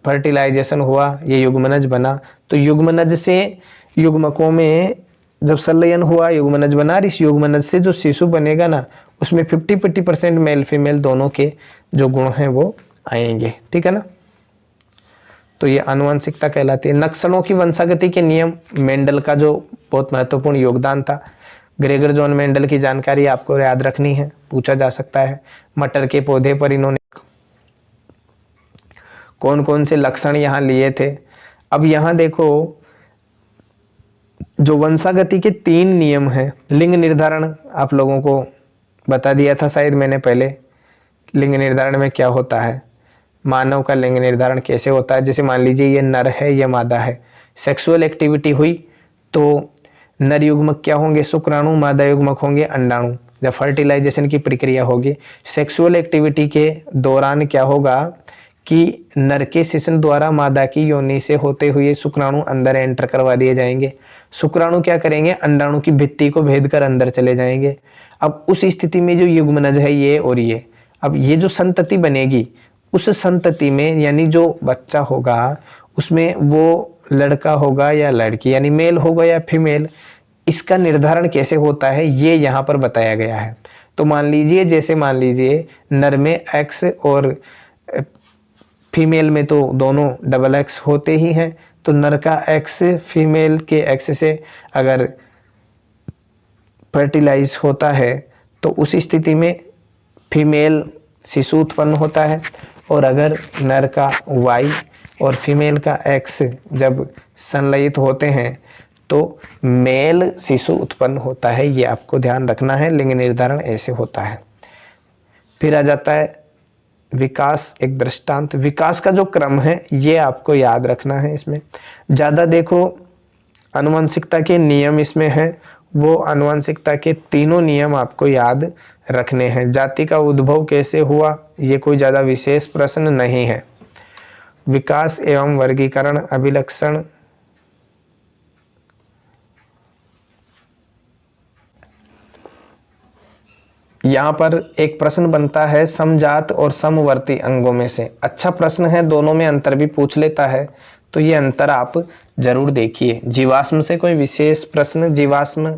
फर्टिलाइजेशन हुआ, ये युग्मनज बना, तो युग्मनज से युग्मकों में जब संलयन हुआ युग्मनज बना, इस युग्मनज से जो शिशु बनेगा ना उसमें 50% मेल फीमेल दोनों के जो गुण हैं वो आएंगे। ठीक है ना, तो ये आनुवंशिकता कहलाती है। नक्सलों की वंशागति के नियम, मेंडल का जो बहुत महत्वपूर्ण योगदान था। ग्रेगर जॉन मेंडल की जानकारी आपको याद रखनी है, पूछा जा सकता है। मटर के पौधे पर इन्होंने कौन कौन से लक्षण यहाँ लिए थे। अब यहाँ देखो जो वंशागति के 3 नियम हैं। लिंग निर्धारण आप लोगों को बता दिया था शायद मैंने पहले, लिंग निर्धारण में क्या होता है, मानव का लिंग निर्धारण कैसे होता है। जैसे मान लीजिए ये नर है, ये मादा है, सेक्सुअल एक्टिविटी हुई तो नर युग्मक क्या होंगे, शुक्राणु, मादा युग्मक होंगे अंडाणु। जब फर्टिलाइजेशन की प्रक्रिया होगी, सेक्सुअल एक्टिविटी के दौरान क्या होगा कि नर के शिश्न द्वारा मादा की योनि से होते हुए शुक्राणु अंदर एंटर करवा दिए जाएंगे। शुक्राणु क्या करेंगे, अंडाणु की भित्ति को भेद कर अंदर चले जाएंगे। अब उस स्थिति में जो युग्मनज है ये और ये, अब ये जो संतति बनेगी उस संतति में यानी जो बच्चा होगा उसमें वो लड़का होगा या लड़की, यानी मेल होगा या फीमेल, इसका निर्धारण कैसे होता है ये यहाँ पर बताया गया है। तो मान लीजिए, जैसे मान लीजिए नर में एक्स और फीमेल में तो दोनों डबल एक्स होते ही हैं, तो नर का एक्स फीमेल के एक्स से अगर फर्टिलाइज होता है तो उस स्थिति में फीमेल शिशु उत्पन्न होता है। और अगर नर का वाई और फीमेल का एक्स जब संलयित होते हैं तो मेल शिशु उत्पन्न होता है, ये आपको ध्यान रखना है। लिंग निर्धारण ऐसे होता है। फिर आ जाता है विकास, एक दृष्टांत। विकास का जो क्रम है ये आपको याद रखना है। इसमें ज़्यादा देखो आनुवंशिकता के नियम इसमें है, वो आनुवंशिकता के तीनों नियम आपको याद रखने हैं। जाति का उद्भव कैसे हुआ, ये कोई ज़्यादा विशेष प्रश्न नहीं है। विकास एवं वर्गीकरण, अभिलक्षण, यहाँ पर एक प्रश्न बनता है समजात और समवर्ती अंगों में से। अच्छा प्रश्न है, दोनों में अंतर भी पूछ लेता है, तो ये अंतर आप जरूर देखिए। जीवाश्म से कोई विशेष प्रश्न, जीवाश्म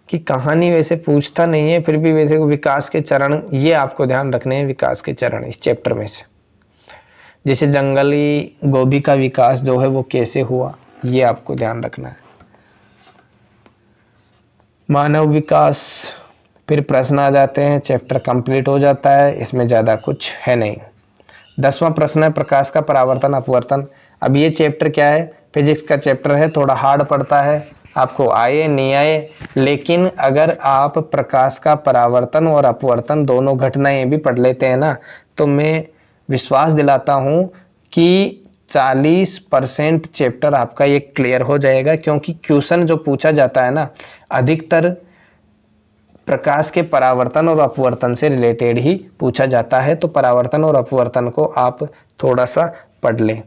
की कहानी वैसे पूछता नहीं है, फिर भी वैसे विकास के चरण ये आपको ध्यान रखने हैं। विकास के चरण इस चैप्टर में से, जैसे जंगली गोभी का विकास जो है वो कैसे हुआ, ये आपको ध्यान रखना है। मानव विकास, फिर प्रश्न आ जाते हैं, चैप्टर कंप्लीट हो जाता है। इसमें ज़्यादा कुछ है नहीं। 10वां प्रश्न है प्रकाश का परावर्तन अपवर्तन। अब ये चैप्टर क्या है, फिजिक्स का चैप्टर है, थोड़ा हार्ड पड़ता है, आपको आए नहीं आए, लेकिन अगर आप प्रकाश का परावर्तन और अपवर्तन दोनों घटनाएं भी पढ़ लेते हैं ना, तो मैं विश्वास दिलाता हूँ कि 40% चैप्टर आपका ये क्लियर हो जाएगा। क्योंकि क्वेश्चन जो पूछा जाता है ना, अधिकतर प्रकाश के परावर्तन और अपवर्तन से रिलेटेड ही पूछा जाता है। तो परावर्तन और अपवर्तन को आप थोड़ा सा पढ़ लें,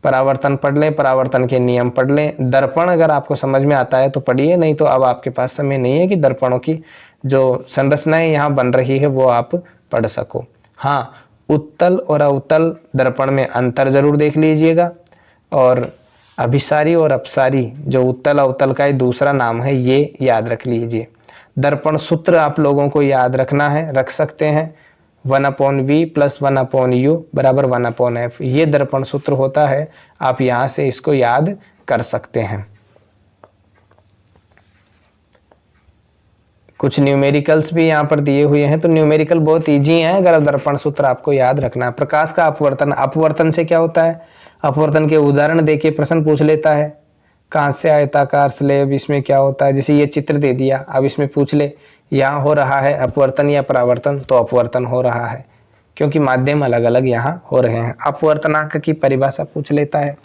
परावर्तन पढ़ लें, परावर्तन के नियम पढ़ लें। दर्पण अगर आपको समझ में आता है तो पढ़िए, नहीं तो अब आपके पास समय नहीं है कि दर्पणों की जो संरचनाएं यहाँ बन रही है वो आप पढ़ सको। हाँ, उत्तल और अवतल दर्पण में अंतर जरूर देख लीजिएगा, और अभिसारी और अपसारी जो उत्तल अवतल का दूसरा नाम है ये याद रख लीजिए। दर्पण सूत्र आप लोगों को याद रखना है, रख सकते हैं 1/v + 1/u = 1/f, ये दर्पण सूत्र होता है। आप यहाँ से इसको याद कर सकते हैं। कुछ न्यूमेरिकल्स भी यहाँ पर दिए हुए हैं, तो न्यूमेरिकल बहुत इजी हैं अगर दर्पण सूत्र आपको याद रखना है। प्रकाश का अपवर्तन, अपवर्तन से क्या होता है, अपवर्तन के उदाहरण देके प्रश्न पूछ लेता है। कांच से आयताकार स्लेब, इसमें क्या होता है, जैसे ये चित्र दे दिया, अब इसमें पूछ ले यहाँ हो रहा है अपवर्तन या परावर्तन, तो अपवर्तन हो रहा है, क्योंकि माध्यम अलग अलग यहाँ हो रहे हैं। अपवर्तनांक की परिभाषा पूछ लेता है।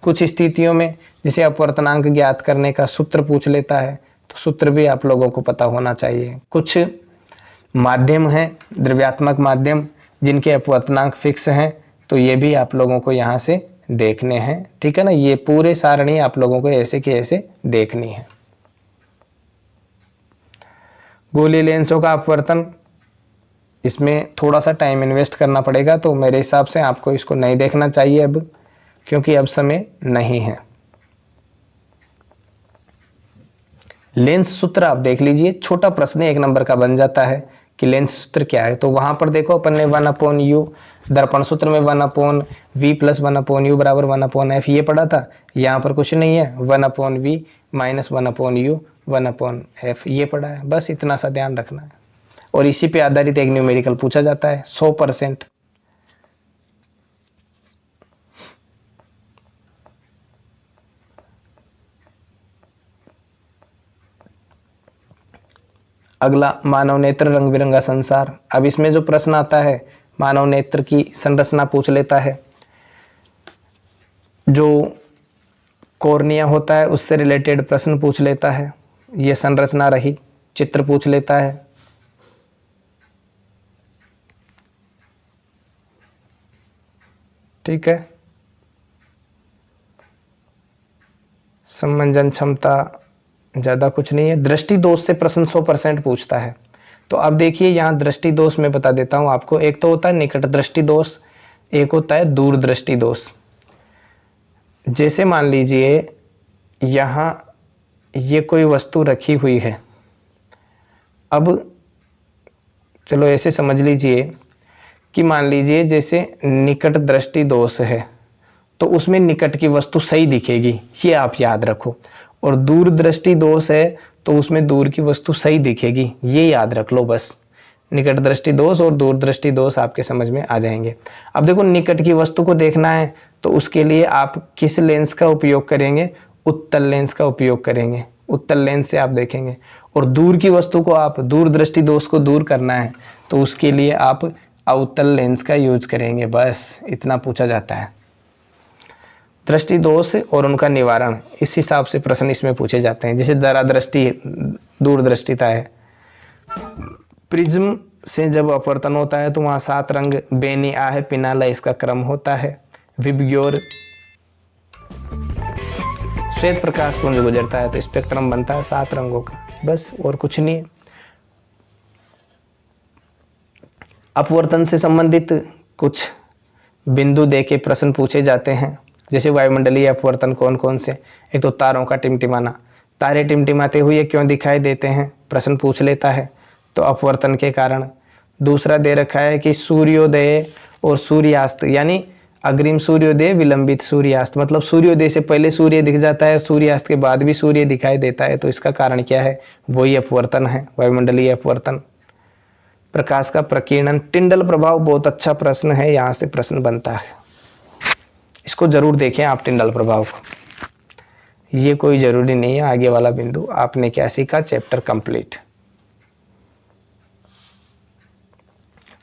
कुछ स्थितियों में जैसे अपवर्तनांक ज्ञात करने का सूत्र पूछ लेता है, तो सूत्र भी आप लोगों को पता होना चाहिए। कुछ माध्यम हैं, द्रव्यात्मक माध्यम, जिनके अपवर्तनांक फिक्स हैं, तो ये भी आप लोगों को यहाँ से देखने हैं। ठीक है ना, ये पूरे सारणी आप लोगों को ऐसे के ऐसे देखनी है। गोली लेंसों का अपवर्तन, इसमें थोड़ा सा टाइम इन्वेस्ट करना पड़ेगा, तो मेरे हिसाब से आपको इसको नहीं देखना चाहिए अब, क्योंकि अब समय नहीं है। लेंस सूत्र आप देख लीजिए, छोटा प्रश्न 1 नंबर का बन जाता है कि लेंस सूत्र क्या है। तो वहां पर देखो अपन ने 1/u, दर्पण सूत्र में 1/v + 1/u = 1/f ये पढ़ा था। यहाँ पर कुछ नहीं है, 1/v - 1/u 1/f ये पढ़ा है। बस इतना सा ध्यान रखना है, और इसी पे आधारित एक न्यूमेरिकल पूछा जाता है 100%। अगला मानव नेत्र रंग बिरंगा संसार। अब इसमें जो प्रश्न आता है, मानव नेत्र की संरचना पूछ लेता है, जो कॉर्निया होता है उससे रिलेटेड प्रश्न पूछ लेता है, ये संरचना रही, चित्र पूछ लेता है। ठीक है, समंजन क्षमता ज़्यादा कुछ नहीं है। दृष्टि दोष से प्रश्न 100% पूछता है। तो अब देखिए यहाँ दृष्टि दोष मैं बता देता हूँ आपको। एक तो होता है निकट दृष्टि दोष, एक होता है दूर दृष्टि दोष। जैसे मान लीजिए यहाँ ये कोई वस्तु रखी हुई है, अब चलो ऐसे समझ लीजिए कि मान लीजिए जैसे निकट दृष्टि दोष है तो उसमें निकट की वस्तु सही दिखेगी, ये आप याद रखो। और दूर दृष्टि दोष है तो उसमें दूर की वस्तु सही दिखेगी, ये याद रख लो बस। निकट दृष्टि दोष और दूर दृष्टि दोष आपके समझ में आ जाएंगे। अब देखो निकट की वस्तु को देखना है तो उसके लिए आप किस लेंस का उपयोग करेंगे, उत्तल लेंस का उपयोग करेंगे। उत्तल लेंस से आप देखेंगे। और दूर की वस्तु को आप दूरदृष्टि दोष को दूर करना है तो उसके लिए आप अवतल लेंस का यूज करेंगे। बस इतना पूछा जाता है। दृष्टि दोष और उनका निवारण, इस हिसाब से प्रश्न इसमें पूछे जाते हैं। जैसे दरादृष्टि, दूरदृष्टिता है। प्रिज्म से जब अपवर्तन होता है तो वहाँ 7 रंग बेनी आहे पिनाला इसका क्रम होता है। विबग्योर श्वेत प्रकाश पुंज गुजरता है तो स्पेक्ट्रम बनता है 7 रंगों का, बस और कुछ नहीं है। अपवर्तन से संबंधित कुछ बिंदु दे के प्रश्न पूछे जाते हैं। जैसे वायुमंडलीय अपवर्तन कौन कौन से। एक तो तारों का टिमटिमाना, तारे टिमटिमाते हुए क्यों दिखाई देते हैं, प्रश्न पूछ लेता है, तो अपवर्तन के कारण। दूसरा दे रखा है कि सूर्योदय और सूर्यास्त, यानी अग्रिम सूर्योदय विलंबित सूर्यास्त, मतलब सूर्योदय से पहले सूर्य दिख जाता है, सूर्यास्त के बाद भी सूर्य दिखाई देता है, तो इसका कारण क्या है, वही अपवर्तन है, वायुमंडलीय अपवर्तन। प्रकाश का प्रकीर्णन, टिंडल प्रभाव बहुत अच्छा प्रश्न है, यहाँ से प्रश्न बनता है, इसको जरूर देखें आप टिंडल प्रभाव को। ये कोई जरूरी नहीं है आगे वाला बिंदु। आपने क्या सीखा, चैप्टर कंप्लीट।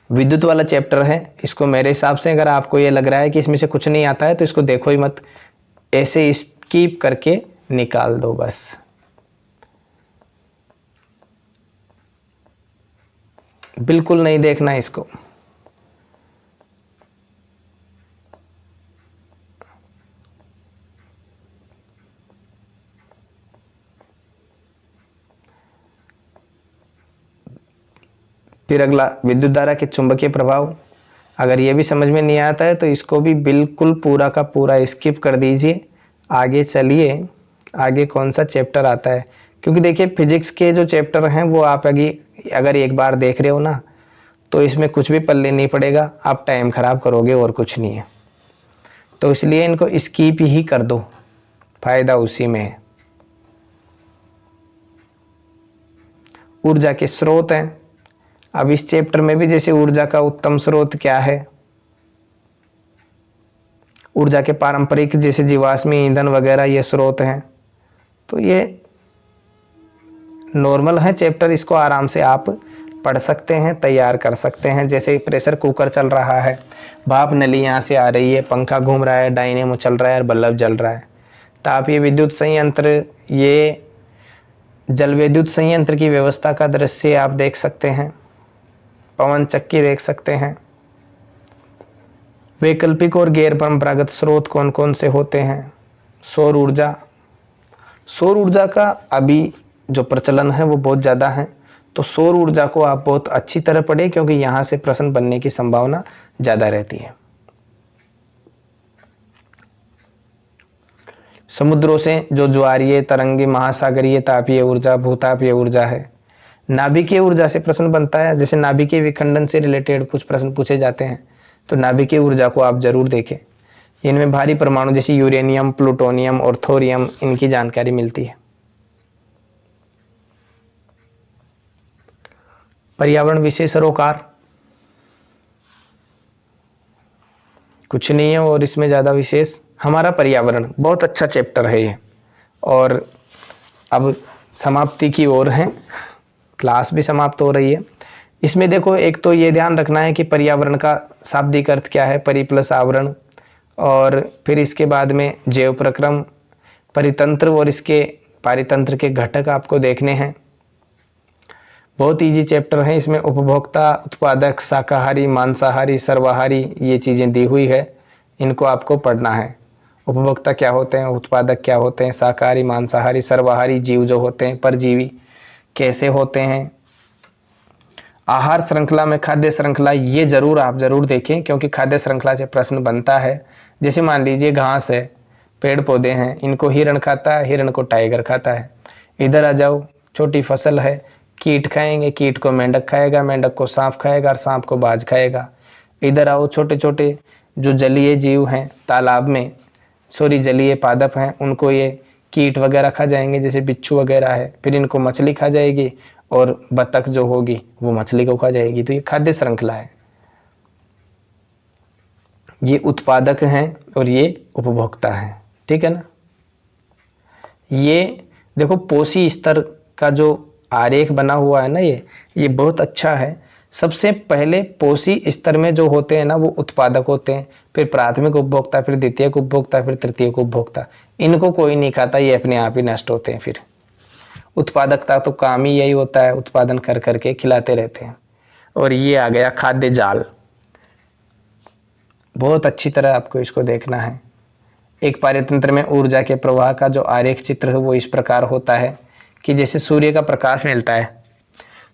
विद्युत वाला चैप्टर है, इसको मेरे हिसाब से अगर आपको ये लग रहा है कि इसमें से कुछ नहीं आता है तो इसको देखो ही मत, ऐसे स्किप करके निकाल दो बस। बिल्कुल नहीं देखना इसको। फिर अगला विद्युत धारा के चुंबकीय प्रभाव, अगर ये भी समझ में नहीं आता है तो इसको भी बिल्कुल पूरा का पूरा स्किप कर दीजिए। आगे चलिए, आगे कौन सा चैप्टर आता है, क्योंकि देखिए फिजिक्स के जो चैप्टर हैं वो आप अगर एक बार देख रहे हो ना तो इसमें कुछ भी पल्ले नहीं पड़ेगा, आप टाइम खराब करोगे और कुछ नहीं है। तो इसलिए इनको स्किप ही कर दो, फायदा उसी में है। ऊर्जा के स्रोत हैं। अब इस चैप्टर में भी जैसे ऊर्जा का उत्तम स्रोत क्या है, ऊर्जा के पारंपरिक जैसे जीवाश्मी ईंधन वगैरह ये स्रोत हैं, तो ये नॉर्मल है चैप्टर, इसको आराम से आप पढ़ सकते हैं, तैयार कर सकते हैं। जैसे प्रेशर कुकर चल रहा है, भाप नली यहाँ से आ रही है, पंखा घूम रहा है, डायनेमो चल रहा है और बल्ब जल रहा है। तापीय विद्युत संयंत्र, ये जल विद्युत संयंत्र की व्यवस्था का दृश्य आप देख सकते हैं। पवन चक्की देख सकते हैं। वैकल्पिक और गैर परंपरागत स्रोत कौन कौन से होते हैं, सौर ऊर्जा। सौर ऊर्जा का अभी जो प्रचलन है वो बहुत ज़्यादा है, तो सौर ऊर्जा को आप बहुत अच्छी तरह पढ़ें क्योंकि यहाँ से प्रश्न बनने की संभावना ज़्यादा रहती है। समुद्रों से जो ज्वारीय, तरंगी, महासागरीय तापीय ऊर्जा, भूतापीय ऊर्जा है। नाभिकीय ऊर्जा से प्रश्न बनता है, जैसे नाभिकीय विखंडन से रिलेटेड कुछ प्रश्न पूछे जाते हैं, तो नाभिकीय ऊर्जा को आप जरूर देखें। इनमें भारी परमाणु जैसे यूरेनियम, प्लूटोनियम और थोरियम, इनकी जानकारी मिलती है। पर्यावरण विशेष सरोकार कुछ नहीं है और इसमें ज़्यादा विशेष, हमारा पर्यावरण बहुत अच्छा चैप्टर है ये। और अब समाप्ति की ओर है, क्लास भी समाप्त हो रही है। इसमें देखो, एक तो ये ध्यान रखना है कि पर्यावरण का शाब्दिक अर्थ क्या है, परि प्लस आवरण, और फिर इसके बाद में जैव प्रक्रम, परितंत्र और इसके पारितंत्र के घटक आपको देखने हैं। बहुत इजी चैप्टर है। इसमें उपभोक्ता, उत्पादक, शाकाहारी, मांसाहारी, सर्वाहारी, ये चीज़ें दी हुई है, इनको आपको पढ़ना है। उपभोक्ता क्या होते हैं, उत्पादक क्या होते हैं, शाकाहारी, मांसाहारी, सर्वाहारी जीव जो होते हैं, परजीवी कैसे होते हैं, आहार श्रृंखला में खाद्य श्रृंखला, ये जरूर आप जरूर देखें क्योंकि खाद्य श्रृंखला से प्रश्न बनता है। जैसे मान लीजिए घास है, पेड़ पौधे हैं, इनको हिरण खाता है, हिरण को टाइगर खाता है। इधर आ जाओ, छोटी फसल है, कीट खाएंगे, कीट को मेंढक खाएगा, मेंढक को सांप खाएगा और सांप को बाज खाएगा। इधर आओ, छोटे छोटे जो जलीय जीव हैं तालाब में, जलीय पादप हैं, उनको ये कीट वगैरह खा जाएंगे, जैसे बिच्छू वगैरह है। फिर इनको मछली खा जाएगी और बतख जो होगी वो मछली को खा जाएगी। तो ये खाद्य श्रृंखला है। ये उत्पादक हैं और ये उपभोक्ता हैं, ठीक है ना। ये देखो पोषी स्तर का जो आरेख बना हुआ है ना, ये बहुत अच्छा है। सबसे पहले पोषी स्तर में जो होते हैं ना वो उत्पादक होते हैं, फिर प्राथमिक उपभोक्ता, फिर द्वितीयक उपभोक्ता, फिर तृतीयक उपभोक्ता। इनको कोई नहीं खाता, ये अपने आप ही नष्ट होते हैं। फिर उत्पादकता तो काम ही यही होता है, उत्पादन कर करके खिलाते रहते हैं। और ये आ गया खाद्य जाल। बहुत अच्छी तरह आपको इसको देखना है। एक पारतंत्र में ऊर्जा के प्रवाह का जो आरेख चित्र है वो इस प्रकार होता है कि जैसे सूर्य का प्रकाश मिलता है,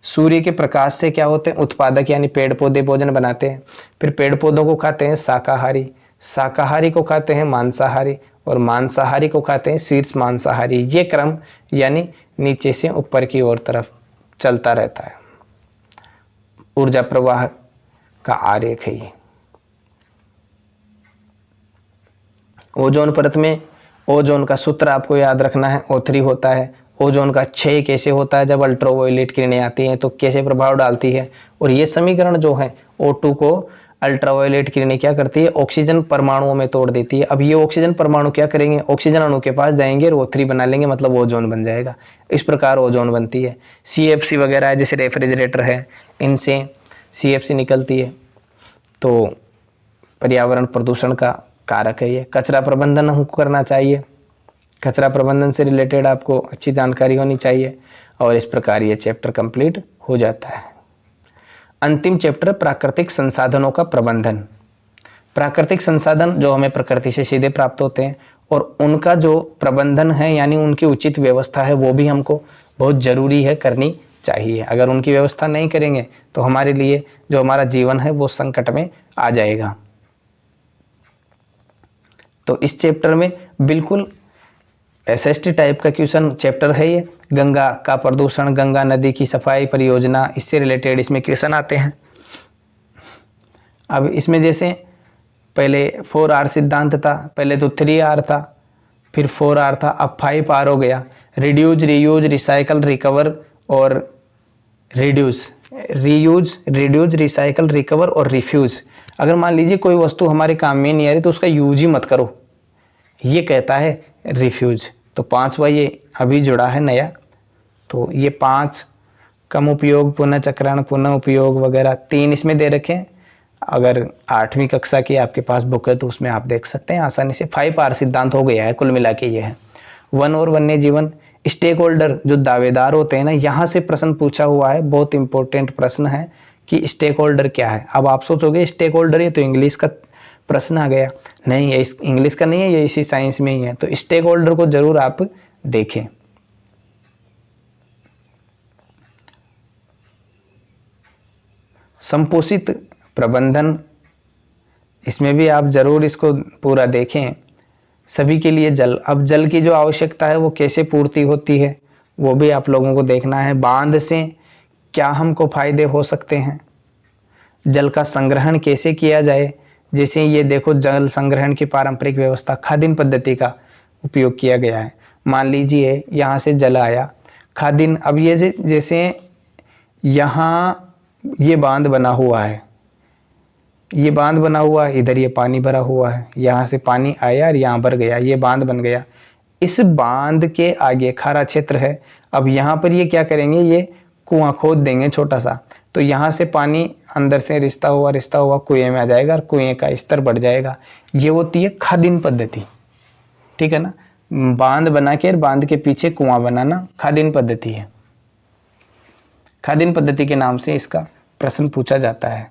सूर्य के प्रकाश से क्या होते हैं, उत्पादक यानी पेड़ पौधे भोजन बनाते हैं, फिर पेड़ पौधों को खाते हैं शाकाहारी, शाकाहारी को खाते हैं मांसाहारी, और मांसाहारी को खाते हैं शीर्ष मांसाहारी। ये क्रम यानी नीचे से ऊपर की ओर तरफ चलता रहता है। ऊर्जा प्रवाह का आरेख है ये। ओजोन परत में ओजोन का सूत्र आपको याद रखना है, O3 होता है। ओजोन का क्षय कैसे होता है, जब अल्ट्रावायलेट किरणें आती हैं तो कैसे प्रभाव डालती है। और ये समीकरण जो है O2 को अल्ट्रावायलेट किरणें क्या करती है, ऑक्सीजन परमाणुओं में तोड़ देती है। अब ये ऑक्सीजन परमाणु क्या करेंगे, ऑक्सीजन अणु के पास जाएंगे और O3 बना लेंगे, मतलब ओजोन बन जाएगा। इस प्रकार ओजोन बनती है। CFC वगैरह है, जैसे रेफ्रिजरेटर है, इनसे CFC निकलती है, तो पर्यावरण प्रदूषण का कारक है ये। कचरा प्रबंधन हमको करना चाहिए, कचरा प्रबंधन से रिलेटेड आपको अच्छी जानकारी होनी चाहिए। और इस प्रकार ये चैप्टर कंप्लीट हो जाता है। अंतिम चैप्टर प्राकृतिक संसाधनों का प्रबंधन। प्राकृतिक संसाधन जो हमें प्रकृति से सीधे प्राप्त होते हैं और उनका जो प्रबंधन है यानी उनकी उचित व्यवस्था है वो भी हमको बहुत जरूरी है, करनी चाहिए। अगर उनकी व्यवस्था नहीं करेंगे तो हमारे लिए जो हमारा जीवन है वो संकट में आ जाएगा। तो इस चैप्टर में बिल्कुल SST टाइप का क्वेश्चन चैप्टर है ये। गंगा का प्रदूषण, गंगा नदी की सफाई परियोजना, इससे रिलेटेड इसमें क्वेश्चन आते हैं। अब इसमें जैसे पहले 4R सिद्धांत था, पहले तो 3R था, फिर 4R था, अब 5R हो गया। रिड्यूज, रीयूज, रिसाइकल, रिकवर और रिड्यूस, रिड्यूज, रिसाइकल, रिकवर और रिफ्यूज। अगर मान लीजिए कोई वस्तु हमारे काम में नहीं आ रही तो उसका यूज ही मत करो, ये कहता है रिफ्यूज। तो 5वां ये अभी जुड़ा है नया, तो ये 5 कम उपयोग, पुनः चक्रण, पुनः उपयोग वगैरह 3 इसमें दे रखे हैं। अगर 8वीं कक्षा की आपके पास बुक है तो उसमें आप देख सकते हैं आसानी से। 5R सिद्धांत हो गया है, कुल मिला के ये है। वन और वन्य जीवन, स्टेक होल्डर जो दावेदार होते हैं ना, यहाँ से प्रश्न पूछा हुआ है, बहुत इंपॉर्टेंट प्रश्न है कि स्टेक होल्डर क्या है। अब आप सोचोगे स्टेक होल्डर ये तो इंग्लिश का प्रश्न आ गया, नहीं ये इंग्लिश का नहीं है, ये इसी साइंस में ही है। तो स्टेक होल्डर को जरूर आप देखें। संपोषित प्रबंधन, इसमें भी आप जरूर इसको पूरा देखें। सभी के लिए जल, अब जल की जो आवश्यकता है वो कैसे पूर्ति होती है वो भी आप लोगों को देखना है। बांध से क्या हमको फायदे हो सकते हैं, जल का संग्रहण कैसे किया जाए। जैसे ये देखो, जल संग्रहण की पारंपरिक व्यवस्था खादिन पद्धति का उपयोग किया गया है। मान लीजिए यहाँ से जल आया, खादिन, अब ये जैसे यहाँ ये बांध बना हुआ है, ये बांध बना हुआ है, इधर ये पानी भरा हुआ है, यहाँ से पानी आया और यहाँ भर गया, ये बांध बन गया। इस बांध के आगे खारा क्षेत्र है। अब यहाँ पर ये क्या करेंगे, ये कुआं खोद देंगे छोटा सा, तो यहाँ से पानी अंदर से रिश्ता हुआ कुएं में आ जाएगा और कुएं का स्तर बढ़ जाएगा। ये होती है खादिन पद्धति, ठीक है ना। बांध बना के बांध के पीछे कुआं बनाना खादिन पद्धति है। खादिन पद्धति के नाम से इसका प्रश्न पूछा जाता है।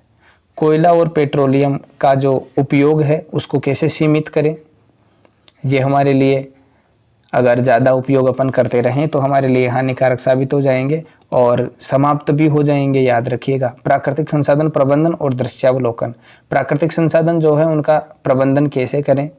कोयला और पेट्रोलियम का जो उपयोग है उसको कैसे सीमित करें, ये हमारे लिए अगर ज़्यादा उपयोग अपन करते रहें तो हमारे लिए हानिकारक साबित हो जाएंगे और समाप्त भी हो जाएंगे, याद रखिएगा। प्राकृतिक संसाधन प्रबंधन और दृश्यावलोकन, प्राकृतिक संसाधन जो है उनका प्रबंधन कैसे करें,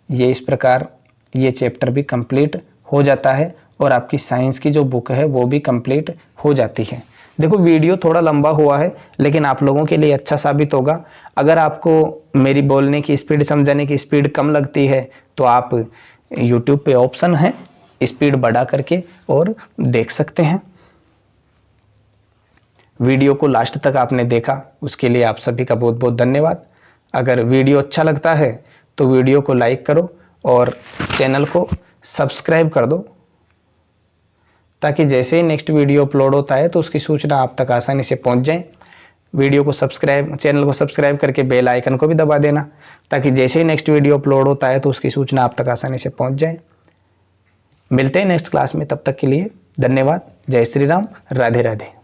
ये इस प्रकार ये चैप्टर भी कंप्लीट हो जाता है और आपकी साइंस की जो बुक है वो भी कंप्लीट हो जाती है। देखो वीडियो थोड़ा लंबा हुआ है लेकिन आप लोगों के लिए अच्छा साबित होगा। अगर आपको मेरी बोलने की स्पीड, समझाने की स्पीड कम लगती है तो आप YouTube पे ऑप्शन है स्पीड बढ़ा करके और देख सकते हैं। वीडियो को लास्ट तक आपने देखा उसके लिए आप सभी का बहुत बहुत धन्यवाद। अगर वीडियो अच्छा लगता है तो वीडियो को लाइक करो और चैनल को सब्सक्राइब कर दो, ताकि जैसे ही नेक्स्ट वीडियो अपलोड होता है तो उसकी सूचना आप तक आसानी से पहुंच जाए। चैनल को सब्सक्राइब करके बेल आइकन को भी दबा देना, ताकि जैसे ही नेक्स्ट वीडियो अपलोड होता है तो उसकी सूचना आप तक आसानी से पहुंच जाए। मिलते हैं नेक्स्ट क्लास में, तब तक के लिए धन्यवाद। जय श्री राम, राधे राधे।